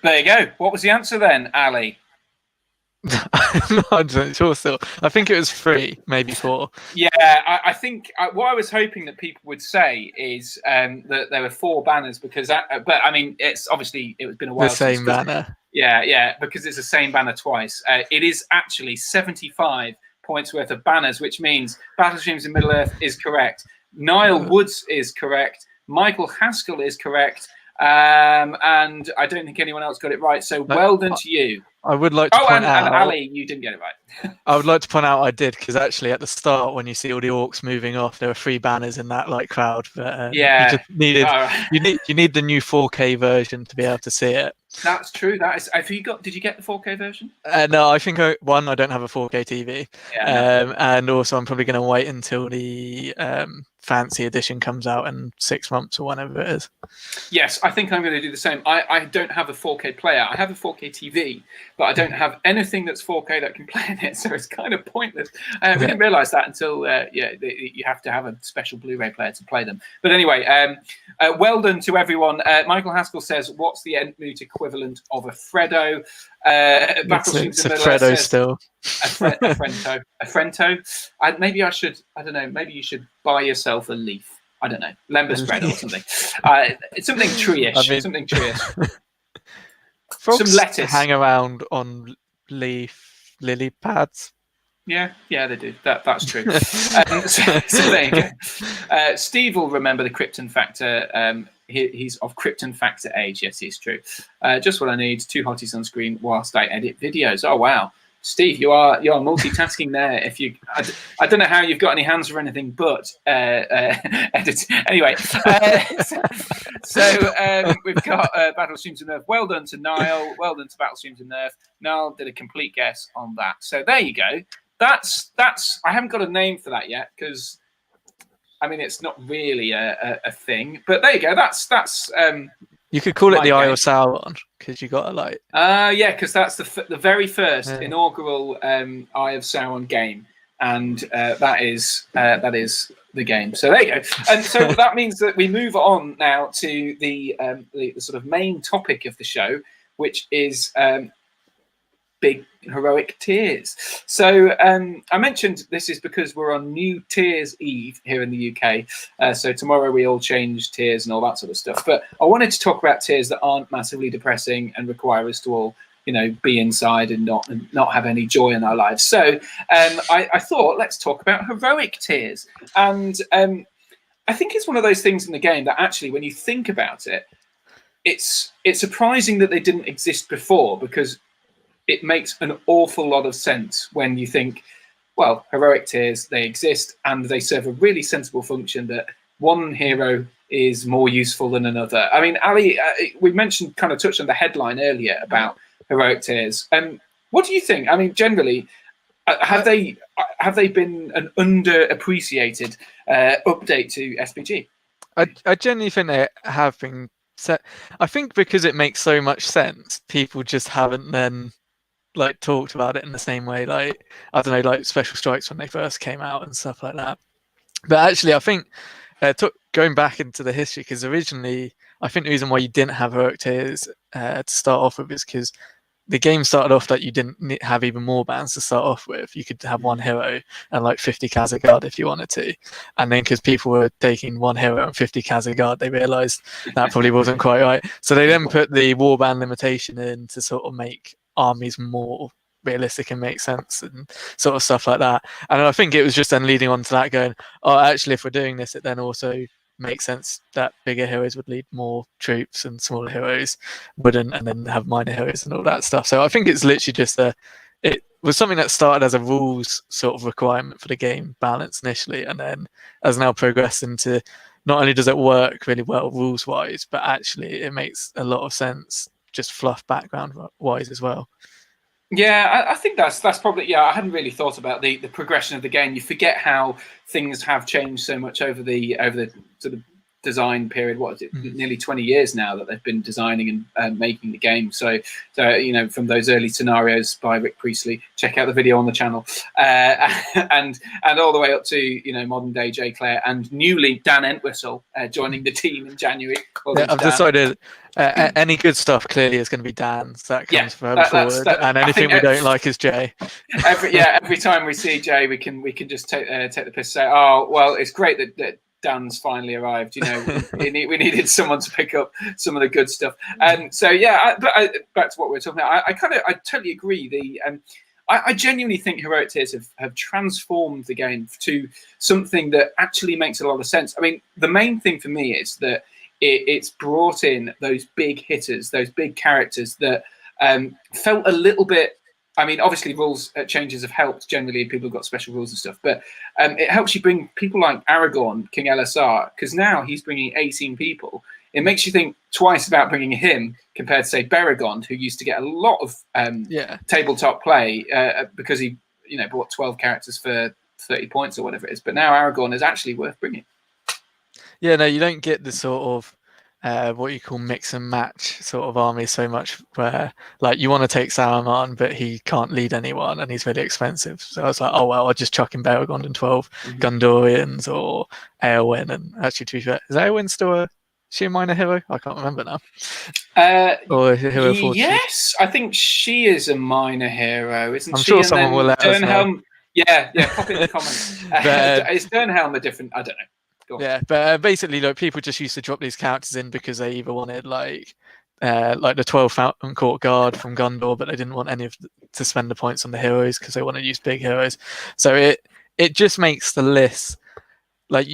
There you go. What was the answer then, Ali? I'm not sure still. I think it was 3, maybe 4. Yeah, I think what I was hoping that people would say is that there were 4 banners because but I mean, it's obviously it was been a while. The same banner. Yeah, because it's the same banner twice. It is actually 75 points worth of banners, which means Battle Streams in Middle-earth is correct. Niall Woods is correct. Michael Haskell is correct. And I don't think anyone else got it right. So well done to you. I would like to point out. And Ali, you didn't get it right. I would like to point out I did because actually at the start when you see all the orcs moving off, there were 3 banners in that crowd. But yeah, you just needed you need the new 4K version to be able to see it. That's true. That is. Have you got? Did you get the 4K version? No, I think I don't have a 4K TV, yeah, and also I'm probably going to wait until the fancy edition comes out in 6 months or whenever it is. Yes, I think I'm going to do the same. I don't have a 4K player. I have a 4K TV, but I don't have anything that's 4K that can play in it, so it's kind of pointless. We didn't realise that until you have to have a special Blu-ray player to play them. But anyway, well done to everyone. Michael Haskell says, "What's the Entmoot equivalent of a Freddo?" It's a Freddo still. A Frento. Maybe I should. I don't know. Maybe you should buy yourself a leaf. I don't know, lembas bread or something. It's something tree-ish. I mean, something tree-ish. Frogs Some lettuce. hang around on lily pads. Yeah, they do. That's true. So there you go. Steve will remember the Krypton Factor. He's of Krypton Factor age. Yes, he's true. Just what I need. 2 hotties on screen whilst I edit videos. Oh wow, Steve, you're multitasking there. If you, I don't know how you've got any hands for anything but edit. Anyway, so we've got Battle Streams of Nerf. Well done to Niall. Well done to Battle Streams of Nerf. Niall did a complete guess on that. So there you go. That's. I haven't got a name for that yet because, I mean, it's not really a thing. But there you go. That's. You could call it the Eye of Sauron because you got a yeah, because that's the very first inaugural Eye of Sauron game, and that is the game. So there you go. And so that means that we move on now to the sort of main topic of the show, which is big heroic tiers. So I mentioned this is because we're on New Tiers Eve here in the UK. So tomorrow we all change tiers and all that sort of stuff. But I wanted to talk about tiers that aren't massively depressing and require us to all, be inside and not have any joy in our lives. So I thought let's talk about heroic tiers. And I think it's one of those things in the game that actually, when you think about it, it's surprising that they didn't exist before, because it makes an awful lot of sense when you think, well, heroic tiers, they exist and they serve a really sensible function that one hero is more useful than another. I mean, Ali, we kind of touched on the headline earlier about heroic tiers. What do you think? I mean, generally, have they been an underappreciated update to SPG? I genuinely think they have been set. I think because it makes so much sense, people just haven't then like talked about it in the same way. Like I don't know, like Special Strikes when they first came out and stuff like that. But actually, I think going back into the history, because originally I think the reason why you didn't have heroic tiers to start off with is because the game started off that you didn't have even more bands to start off with. You could have one hero and like 50 Kazagard if you wanted to. And then because people were taking one hero and 50 Kazagard, they realized that probably wasn't quite right. So they then put the warband limitation in to sort of make armies more realistic and make sense and sort of stuff like that. And I think it was just then leading on to that going, oh, actually, if we're doing this, it then also makes sense that bigger heroes would lead more troops and smaller heroes wouldn't, and then have minor heroes and all that stuff. So I think it's literally just it was something that started as a rules sort of requirement for the game balance initially, and then has now progressed into not only does it work really well rules wise, but actually it makes a lot of sense just fluff background wise as well. Yeah, I think that's probably, I hadn't really thought about the progression of the game. You forget how things have changed so much over the sort of design period. What is it? Nearly 20 years now that they've been designing and making the game. So from those early scenarios by Rick Priestley, check out the video on the channel, and all the way up to modern day Jay Clare and newly Dan Entwistle joining the team in January. Yeah, I've decided any good stuff clearly is going to be Dan's. That comes forward, and anything we don't like is Jay. Every time we see Jay, we can just take the piss. Say, oh well, it's great that Dan's finally arrived. We needed someone to pick up some of the good stuff. And so back to what we're talking about. I totally agree. I genuinely think heroic tiers have transformed the game to something that actually makes a lot of sense. I mean, the main thing for me is that it's brought in those big hitters, those big characters that felt a little bit. I mean, obviously, rules changes have helped generally. People have got special rules and stuff, but it helps you bring people like Aragorn, King LSR, because now he's bringing 18 people. It makes you think twice about bringing him compared to, say, Beragond, who used to get a lot of tabletop play because he bought 12 characters for 30 points or whatever it is. But now Aragorn is actually worth bringing. Yeah, no, you don't get the sort of what you call mix and match sort of army so much where like you want to take Saruman but he can't lead anyone and he's really expensive. So I was like, oh well, I'll just chuck in Beragond and 12 Gondorians or Eowyn. And actually, to be fair, is Eowyn still she a minor hero? I can't remember now. Or a hero yes, I think she is a minor hero, isn't she? I'm sure someone will let us know. Yeah, pop in the comments. Is Dernhelm a different? I don't know. Yeah, but basically, like people just used to drop these characters in because they either wanted like the 12 Fountain Court Guard from Gondor, but they didn't want any to spend the points on the heroes because they want to use big heroes. So it just makes the list like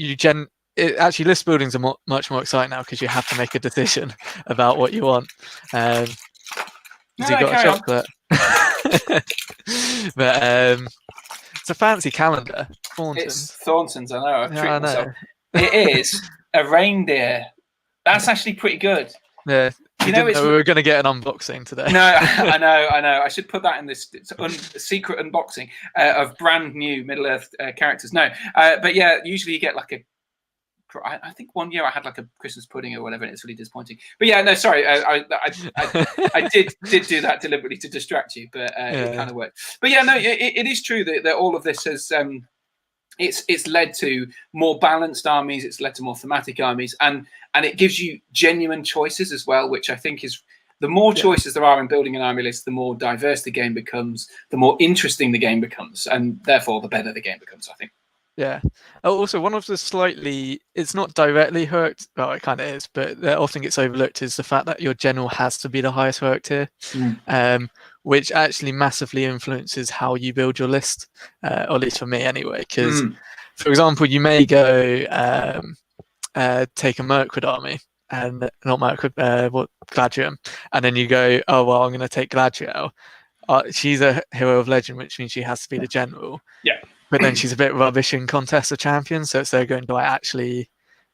actually list buildings are much more exciting now because you have to make a decision about what you want. Has he got a chocolate? But it's a fancy calendar. It's Thornton's. I know. I've treated myself. It is a reindeer. That's actually pretty good. Yeah. We were going to get an unboxing today. No, I know. I should put that in this secret unboxing of brand new Middle Earth characters. No, but yeah, usually you get like I think one year I had like a Christmas pudding or whatever, and it's really disappointing. But yeah, no, sorry, I did do that deliberately to distract you, but it kind of worked. But yeah, no, it is true that all of this has it's led to more balanced armies. It's led to more thematic armies, and it gives you genuine choices as well, which I think is the more choices there are in building an army list, the more diverse the game becomes, the more interesting the game becomes, and therefore the better the game becomes, I think. Yeah. Also, one of the it's not directly heroic, well, it kind of is, but that often gets overlooked is the fact that your general has to be the highest heroic tier, which actually massively influences how you build your list, or at least for me anyway. Because, for example, you may go take a Mirkwood army, and not Mirkwood, Gladriel, and then you go, oh, well, I'm going to take Gladriel. She's a hero of legend, which means she has to be the general. Yeah. But then she's a bit rubbish in Contest of Champions, so it's there going, do I actually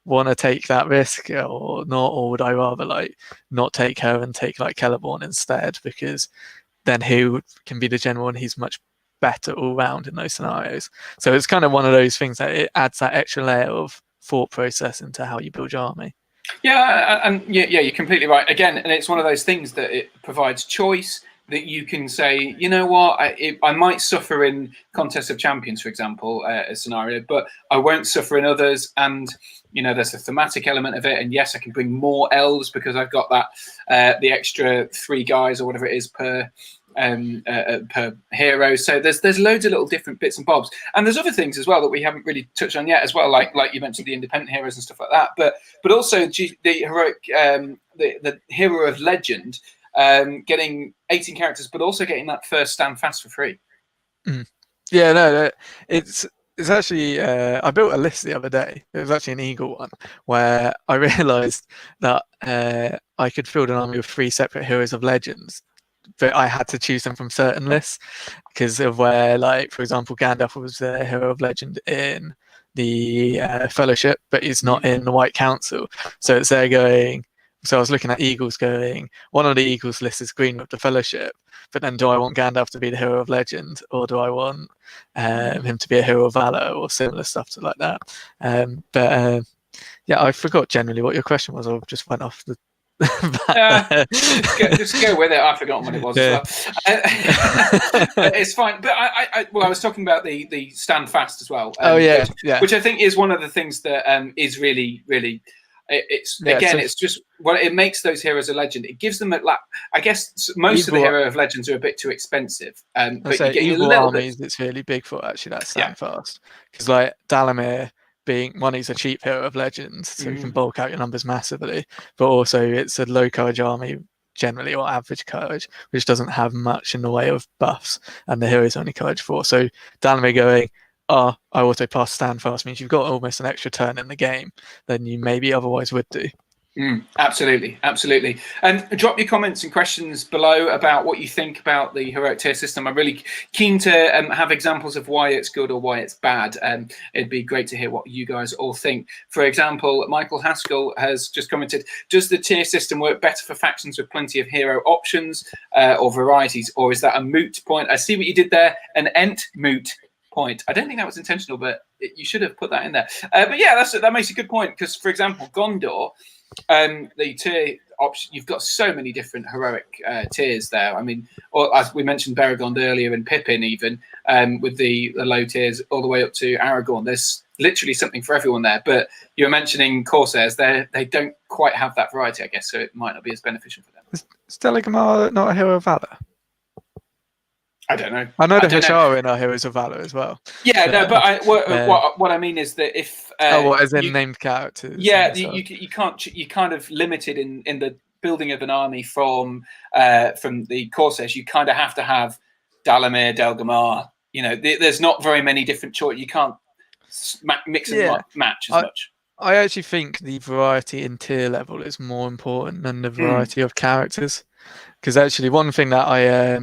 want to take that risk or not? Or would I rather like not take her and take like Celeborn instead? Because then he can be the general and he's much better all round in those scenarios. So it's kind of one of those things that it adds that extra layer of thought process into how you build your army. You're completely right. Again, and it's one of those things that it provides choice, that you can say, you know what, I might suffer in Contest of Champions, for example, a scenario, but I won't suffer in others. And, there's a thematic element of it. And yes, I can bring more elves because I've got that, the extra 3 guys or whatever it is per hero. So there's loads of little different bits and bobs. And there's other things as well that we haven't really touched on yet as well, like you mentioned, the independent heroes and stuff like that. But also the heroic, the hero of legend, getting 18 characters, but also getting that first stand fast for free. Yeah, no, it's actually I built a list the other day. It was actually an eagle one where I realised that I could field an army with 3 separate heroes of legends, but I had to choose them from certain lists because of where, like, for example, Gandalf was the hero of legend in the Fellowship, but he's not in the White Council. So it's there going. So I was looking at Eagles going, one of the Eagles list is green with the Fellowship, but then do I want Gandalf to be the hero of legend, or do I want him to be a hero of valor or similar stuff like that? Yeah, I forgot generally what your question was. I just went off the just go with it. I've forgotten what it was as well. But it's fine. But I was talking about the stand fast as well. Which I think is one of the things that is really, really. It's just it makes those heroes a legend. It gives them I guess most of the hero of legends are a bit too expensive. But you get evil armies. It's really big for actually that stand fast, because like Dalamir being one, he's a cheap hero of legends, so you can bulk out your numbers massively. But also, it's a low courage army generally, or average courage, which doesn't have much in the way of buffs, and the hero is only courage 4. So Dalamir going, I auto pass stand fast means you've got almost an extra turn in the game than you maybe otherwise would do. Absolutely. And drop your comments and questions below about what you think about the heroic tier system. I'm really keen to have examples of why it's good or why it's bad. It'd be great to hear what you guys all think. For example, Michael Haskell has just commented, does the tier system work better for factions with plenty of hero options or varieties, or is that a moot point? I see what you did there, an Entmoot point. I don't think that was intentional, but you should have put that in there. But yeah, that makes a good point, because, for example, Gondor, the tier option, you've got so many different heroic tiers there. I mean, or as we mentioned, Beregond earlier, and Pippin even, with the low tiers all the way up to Aragorn. There's literally something for everyone there. But you were mentioning Corsairs, they don't quite have that variety, I guess, so it might not be as beneficial for them. Is Steligamar not a hero of valor? I don't know. I know the Hasharin are heroes of valor as well. Yeah, but what I mean is that if as in named characters. Yeah, you can't. You're kind of limited in the building of an army from the Corsairs. You kind of have to have Dalamir, Delgamar. There's not very many different choices. You can't mix and match as much. I actually think the variety in tier level is more important than the variety of characters, because actually one thing that I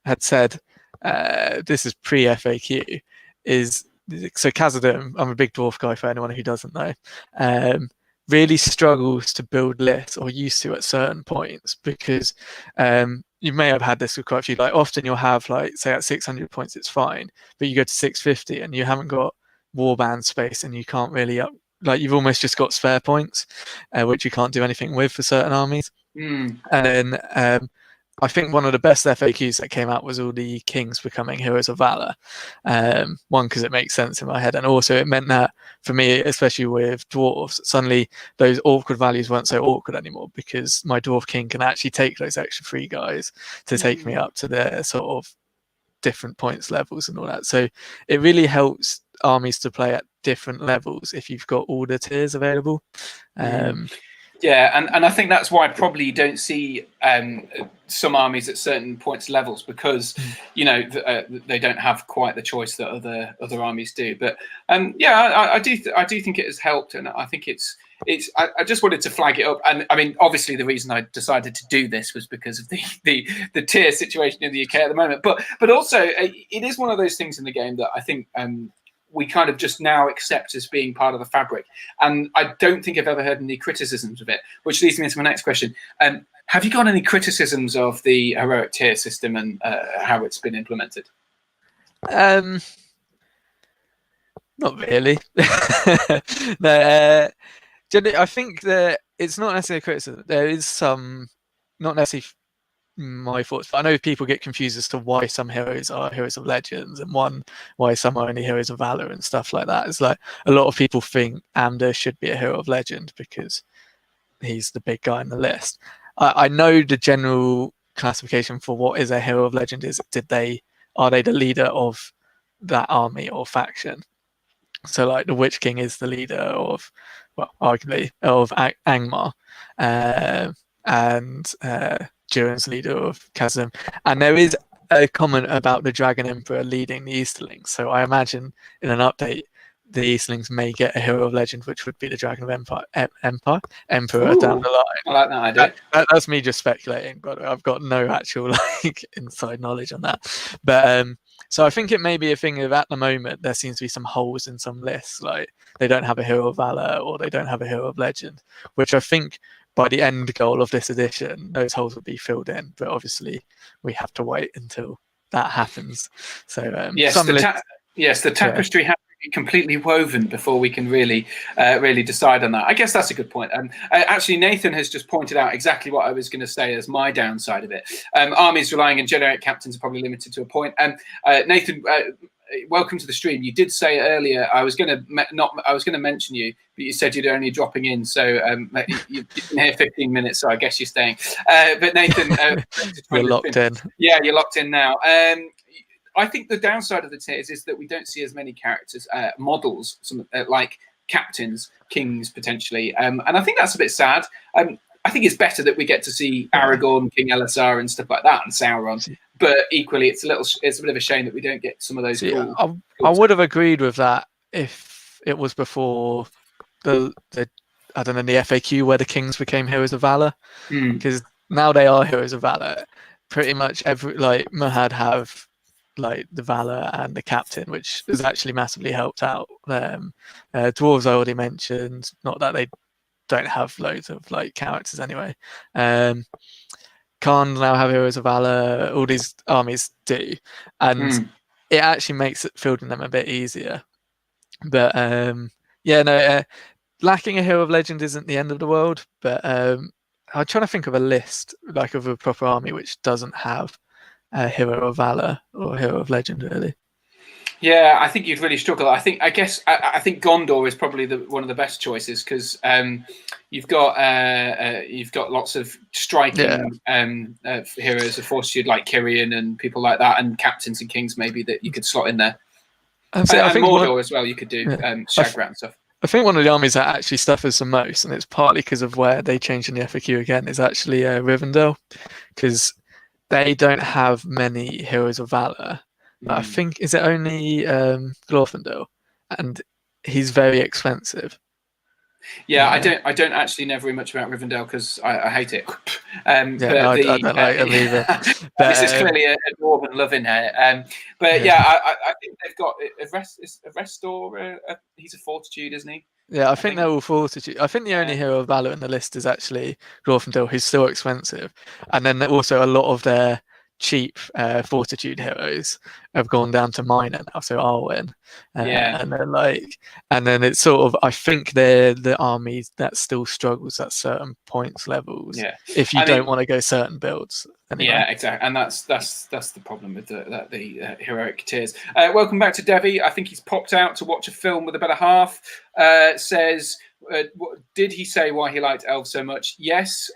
had said, this is pre-FAQ, is so Khazad-dûm, I'm a big dwarf guy for anyone who doesn't know, really struggles to build lists, or used to at certain points, because you may have had this with quite a few, like often you'll have, like, say at 600 points it's fine, but you go to 650 and you haven't got warband space, and you can't really you've almost just got spare points, which you can't do anything with for certain armies. And then I think one of the best FAQs that came out was all the kings becoming heroes of valor. One, because it makes sense in my head, and also it meant that for me, especially with dwarves, suddenly those awkward values weren't so awkward anymore, because my dwarf king can actually take those extra 3 guys to take me up to their sort of different points levels and all that. So it really helps armies to play at different levels if you've got all the tiers available. Yeah, and I think that's why probably you don't see some armies at certain points levels, because they don't have quite the choice that other armies do. But I do think it has helped, and I think it's. I just wanted to flag it up, and I mean, obviously, the reason I decided to do this was because of the tier situation in the UK at the moment. But also, it is one of those things in the game that I think we kind of just now accept as being part of the fabric. And I don't think I've ever heard any criticisms of it, which leads me into my next question. Have you got any criticisms of the heroic tier system and how it's been implemented? Not really. No, I think that it's not necessarily a criticism. There is some, not necessarily my thoughts, but I know people get confused as to why some heroes are heroes of legends and why some are only heroes of valor and stuff like that. It's like a lot of people think Amda should be a hero of legend because he's the big guy in the list. I know the general classification for what is a hero of legend is are they the leader of that army or faction? So like the Witch King is the leader of, well, arguably of Angmar, and Durin's leader of Khazad. And there is a comment about the Dragon Emperor leading the Easterlings. So I imagine in an update, the Easterlings may get a hero of legend, which would be the Dragon of Emperor Ooh, down the line. I like that idea. That's me just speculating, but I've got no actual like inside knowledge on that. But so I think it may be a thing of, at the moment, there seems to be some holes in some lists, like they don't have a hero of valor or they don't have a hero of legend, which I think by the end goal of this edition, those holes will be filled in. But obviously, we have to wait until that happens. So yes, the tapestry has to be completely woven before we can really decide on that. I guess that's a good point. Actually, Nathan has just pointed out exactly what I was going to say as my downside of it. Armies relying on generic captains are probably limited to a point. Nathan, welcome to the stream. You did say earlier I was going to mention you, but you said you're only dropping in, so you've been here 15 minutes, so I guess you're staying. But Nathan, you're locked in. Yeah, you're locked in now. I think the downside of the tiers is that we don't see as many characters, models, like captains, kings potentially, and I think that's a bit sad. I think it's better that we get to see Aragorn, King Elisar, and stuff like that, and Sauron. But equally, it's a bit of a shame that we don't get some of those. I would have agreed with that if it was before the I don't know, the FAQ where the kings became heroes of valor, because now they are heroes of valor. Pretty much Mahad have like the valor and the captain, which has actually massively helped out. Dwarves I already mentioned, not that they don't have loads of like characters anyway. Khan now have heroes of valor. All these armies do, and it actually makes fielding them a bit easier. But lacking a hero of legend isn't the end of the world. But I'm trying to think of a list like of a proper army which doesn't have a hero of valor or a hero of legend, really. Yeah, I think you'd really struggle. I think Gondor is probably one of the best choices because you've got lots of striking heroes of fortitude like Kirian and people like that, and captains and kings maybe that you could slot in there. I think Mordor as well. You could do Shagrat and stuff. I think one of the armies that actually suffers the most, and it's partly because of where they changed in the FAQ again, is actually Rivendell, because they don't have many heroes of valor. I think, is it only Glorfindel? And he's very expensive. Yeah, I don't actually know very much about Rivendell because I hate it. I don't like him either. This is clearly a Dwarven love in here. I think they've got a Restore. He's a fortitude, isn't he? Yeah, I think they're all fortitude. I think the only hero of valor in the list is actually Glorfindel, who's still expensive, and then also a lot of their cheap fortitude heroes have gone down to minor now, so Arwen, and then it's sort of, I think they're the army that still struggles at certain points levels. Yeah, if you don't want to go certain builds. Anyway. Yeah, exactly, and that's the problem with the heroic tiers. Welcome back to Devi. I think he's popped out to watch a film with a better half. Says. Did he say why he liked elves so much? Yes.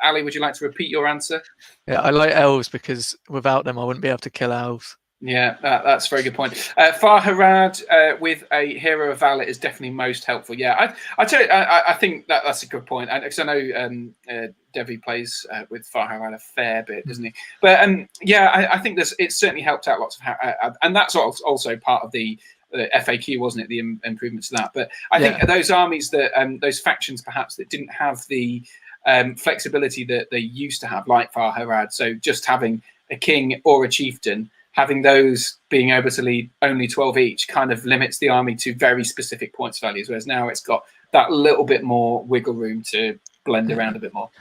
Ali, would you like to repeat your answer? Yeah, I like elves because without them I wouldn't be able to kill elves. Yeah, that's a very good point. Farharad with a hero of valor is definitely most helpful. Yeah, I tell you, I think that's a good point. Because I know Devi plays with Farharad a fair bit, doesn't he? But I think it's certainly helped out lots of, and that's also part of the FAQ, wasn't it? The improvements to that. But I think those armies that those factions perhaps that didn't have the flexibility that they used to have, like Farharad. So just having a king or a chieftain, having those being able to lead only 12 each kind of limits the army to very specific points values, whereas now it's got that little bit more wiggle room to blend around a bit more.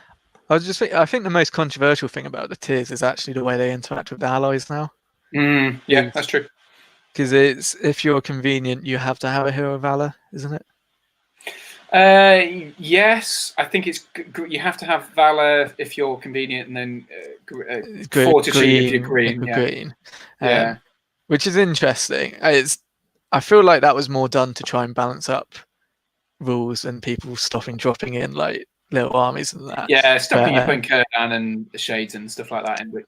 I think the most controversial thing about the tiers is actually the way they interact with the allies now. Yeah, that's true. Because it's, if you're convenient, you have to have a hero of valor, isn't it? Yes, I think it's you have to have valor if you're convenient, and then fortitude if you're green. Yeah. Green. Yeah. Which is interesting. I feel like that was more done to try and balance up rules and people dropping in like little armies and that. Yeah, stopping you putting Kurdan and the Shades and stuff like that in. But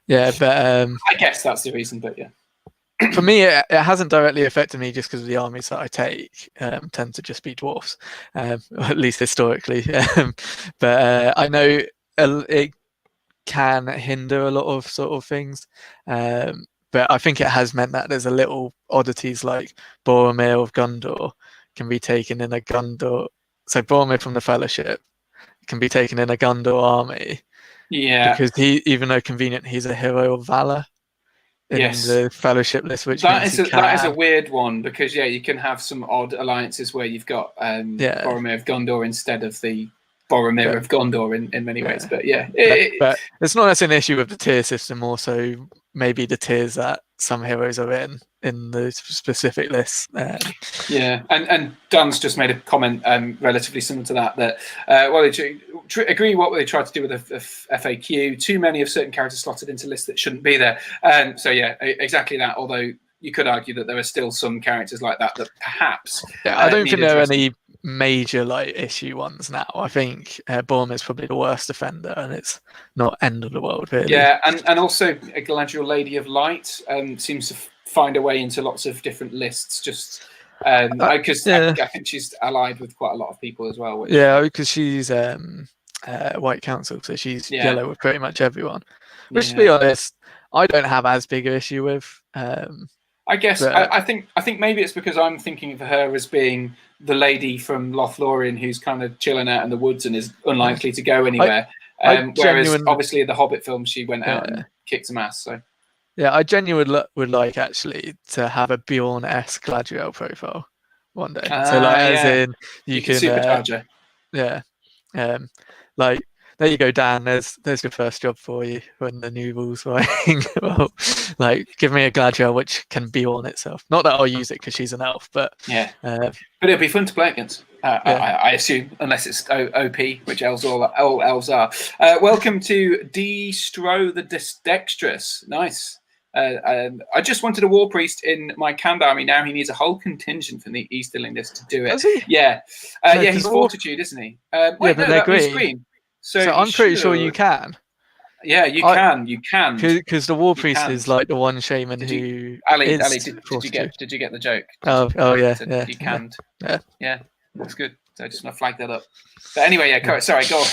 yeah, but I guess that's the reason. But yeah. For me, it hasn't directly affected me just because of the armies that I take tend to just be dwarfs, at least historically. But I know it can hinder a lot of sort of things. But I think it has meant that there's a little oddities like Boromir of Gondor can be taken in a Gondor. So Boromir from the Fellowship can be taken in a Gondor army. Yeah. Because even though convenient, he's a hero of valor in the Fellowship list, which that is a weird one because you can have some odd alliances where you've got Boromir of Gondor instead of the Boromir of Gondor in many ways. But but it's not as an issue with the tier system. Also, maybe the tiers that some heroes are in the specific lists. And Dan's just made a comment relatively similar to that they agree what they tried to do with the FAQ. Too many of certain characters slotted into lists that shouldn't be there. Exactly that. Although you could argue that there are still some characters like that perhaps. I don't think there are any major issue ones now. I think Boromir is probably the worst offender, and it's not end of the world really. Yeah, and also Galadriel, Lady of Light, seems to find a way into lots of different lists. Just because I think she's allied with quite a lot of people as well. Because she's White Council, so she's yellow with pretty much everyone. Which, to be honest, I don't have as big an issue with. I guess I think maybe it's because I'm thinking of her as being the lady from Lothlorien who's kind of chilling out in the woods and is unlikely to go anywhere. Whereas obviously in the Hobbit film she went out and kicked some ass. So I genuinely would like actually to have a Bjorn-esque Galadriel profile one day. So as in you can supercharger. There you go, Dan. There's your first job for you when the new rules writing. Well, give me a Galadriel which can be on itself. Not that I'll use it because she's an elf, but but it'll be fun to play against. I assume, unless it's OP, which all elves are. Welcome to Destro the Dexterous. Nice. I just wanted a war priest in my Khand army. Now he needs a whole contingent from the Easterling list to do it. Does he? Yeah. He's Fortitude, isn't he? They're green. So I'm pretty sure you can. Yeah, you can. Because the war priest is like the one shaman who. Ali, did you get the joke? Yeah. You canned. Yeah, that's good. So I just want to flag that up. But anyway, sorry, go on.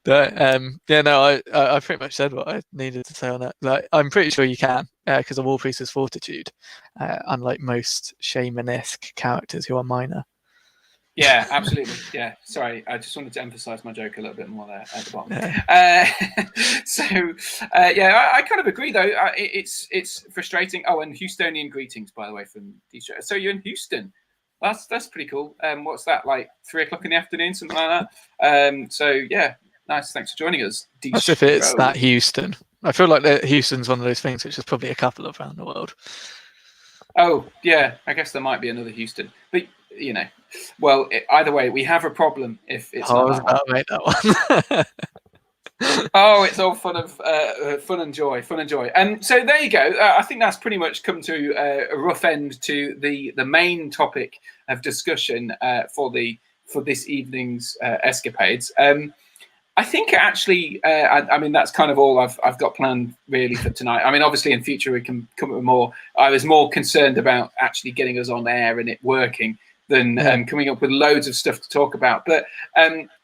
I pretty much said what I needed to say on that. I'm pretty sure you can, because the war priest is Fortitude, unlike most shaman-esque characters who are minor. Yeah, absolutely. Yeah, sorry, I just wanted to emphasise my joke a little bit more there at the bottom. I kind of agree though. It's frustrating. Oh, and Houstonian greetings, by the way, from DJ. So you're in Houston. That's pretty cool. What's that, like 3:00 in the afternoon, something like that? Nice. Thanks for joining us. As if it's that Houston. I feel like Houston's one of those things which is probably a couple around the world. Oh yeah, I guess there might be another Houston, but either way, we have a problem if it's not. I was about to make that one. It's all fun and joy. So there you go. I think that's pretty much come to a rough end to the main topic of discussion for this evening's escapades. I think actually, that's kind of all I've got planned really for tonight. I mean, obviously in future we can come up with more. I was more concerned about actually getting us on air and it working than coming up with loads of stuff to talk about. But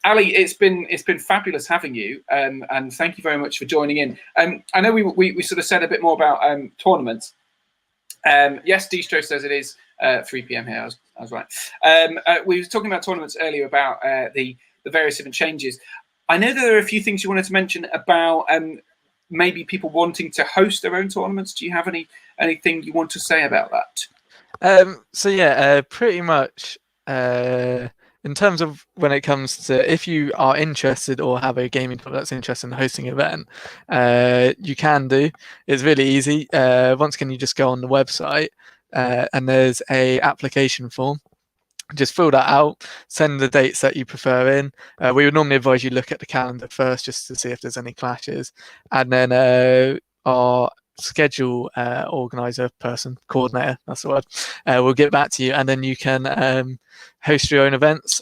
Ali, it's been fabulous having you, and thank you very much for joining in. I know we sort of said a bit more about tournaments. Yes, Distro says it is 3 p.m. here. I was right. We were talking about tournaments earlier about the various different changes. I know that there are a few things you wanted to mention about maybe people wanting to host their own tournaments. Do you have anything you want to say about that? Pretty much in terms of when it comes to if you are interested or have a gaming club that's interested in hosting an event, you can do. It's really easy. Once again, you just go on the website and there's a application form just fill that out, send the dates that you prefer in. We would normally advise you look at the calendar first just to see if there's any clashes. And then our schedule organizer person, coordinator, that's the word, will get back to you, and then you can host your own events.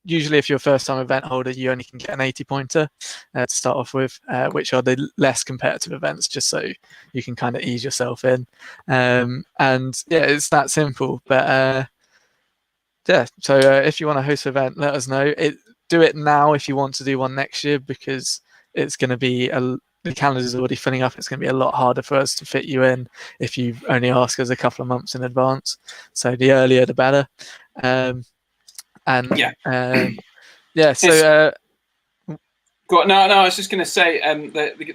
Usually if you're a first-time event holder, you only can get an 80-pointer to start off with, which are the less competitive events, just so you can kind of ease yourself in. And yeah, it's that simple. But yeah, so if you want to host an event, let us know. Do it now if you want to do one next year, because it's going to be the calendar is already filling up. It's going to be a lot harder for us to fit you in if you only ask us a couple of months in advance. So the earlier, the better. Yeah, so. No, I was just going to say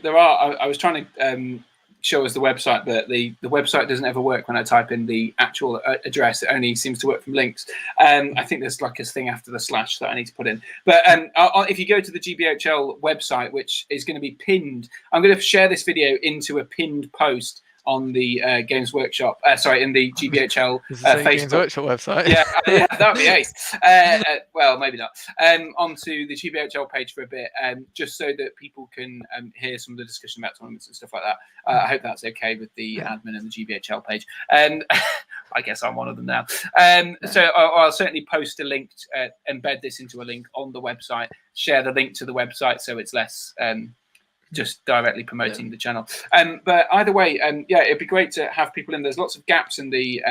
there are. I was trying to show us the website, but the website doesn't ever work when I type in the actual address. It only seems to work from links. I think there's like a thing after the slash that I need to put in. But if you go to the GBHL website, which is going to be pinned, I'm going to share this video into a pinned post on the Games Workshop, in the GBHL Facebook. Games Workshop website. yeah, that'd be ace. Well, maybe not. Onto the GBHL page for a bit, just so that people can hear some of the discussion about tournaments and stuff like that. I hope that's okay with the admin and the GBHL page. I guess I'm one of them now. So I'll certainly post a link, embed this into a link on the website, share the link to the website so it's less just directly promoting the channel. But either way, it'd be great to have people in. There's lots of gaps in the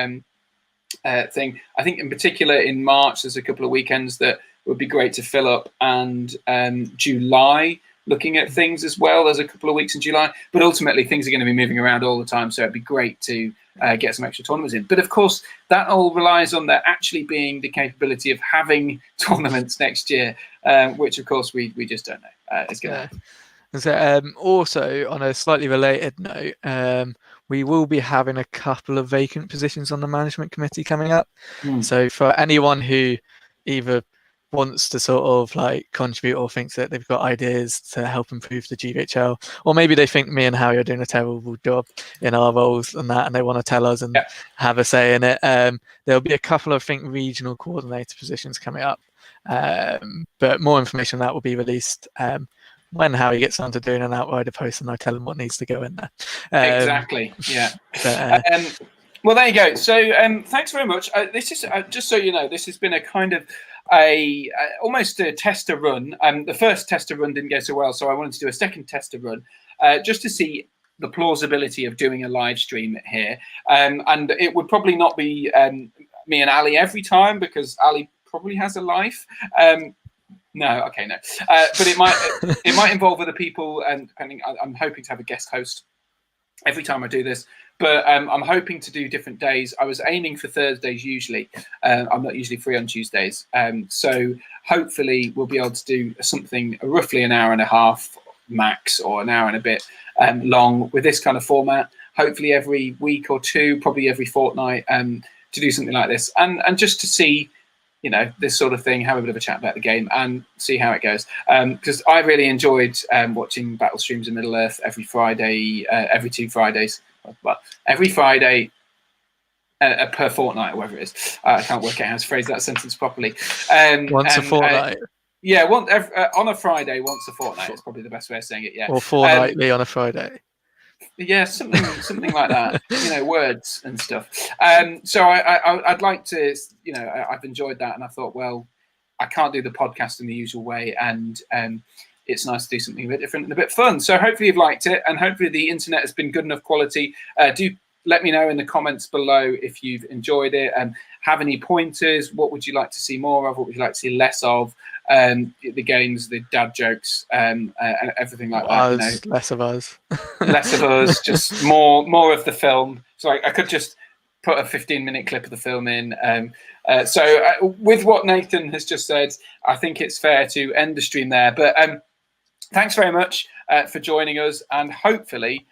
thing. I think in particular in March, there's a couple of weekends that would be great to fill up, and July, looking at things as well. There's a couple of weeks in July, but ultimately things are going to be moving around all the time. So it'd be great to get some extra tournaments in. But of course, that all relies on there actually being the capability of having tournaments next year, which of course we just don't know. It's going to happen. So, also, on a slightly related note, we will be having a couple of vacant positions on the management committee coming up. So for anyone who either wants to sort of like contribute or thinks that they've got ideas to help improve the GVHL, or maybe they think me and Harry are doing a terrible job in our roles and that, and they want to tell us and have a say in it, there'll be a couple of, I think, regional coordinator positions coming up. But more information on that will be released when Harry gets on to doing an outrider post, and I tell him what needs to go in there. Exactly. Yeah. Well, there you go. So thanks very much. This is just so you know, this has been a kind of almost a tester run. The first tester run didn't go so well, so I wanted to do a second tester run just to see the plausibility of doing a live stream here. And it would probably not be me and Ali every time, because Ali probably has a life. No, okay, no. But it might involve other people, and depending, I'm hoping to have a guest host every time I do this. But I'm hoping to do different days. I was aiming for Thursdays usually. I'm not usually free on Tuesdays. So hopefully we'll be able to do something roughly an hour and a half max, or an hour and a bit long, with this kind of format. Hopefully every week or two, probably every fortnight, to do something like this. And just to see, you know, this sort of thing, have a bit of a chat about the game and see how it goes. Because I really enjoyed watching battle streams in Middle Earth every Friday, every 2 Fridays. Well, every Friday per fortnight, or whatever it is. I can't work out how to phrase that sentence properly. Once a fortnight. Yeah, on a Friday, once a fortnight is probably the best way of saying it. Yeah, or fortnightly on a Friday. Yeah, something like that. You know, words and stuff. So I'd like to, you know, I've enjoyed that, and I thought, well, I can't do the podcast in the usual way, and it's nice to do something a bit different and a bit fun. So hopefully you've liked it, and hopefully the internet has been good enough quality. Do let me know in the comments below if you've enjoyed it, and have any pointers. What would you like to see more of? What would you like to see less of? The games, the dad jokes, everything like that. You know? Less of us. Less of us, just more of the film. So I could just put a 15-minute clip of the film in. So with what Nathan has just said, I think it's fair to end the stream there. But thanks very much for joining us, and hopefully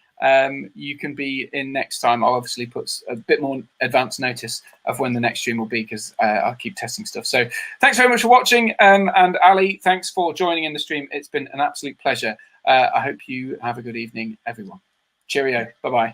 you can be in next time. I'll obviously put a bit more advanced notice of when the next stream will be, because I'll keep testing stuff. So thanks very much for watching, and Ali, thanks for joining in the stream. It's been an absolute pleasure. I hope you have a good evening, everyone. Cheerio. Bye-bye.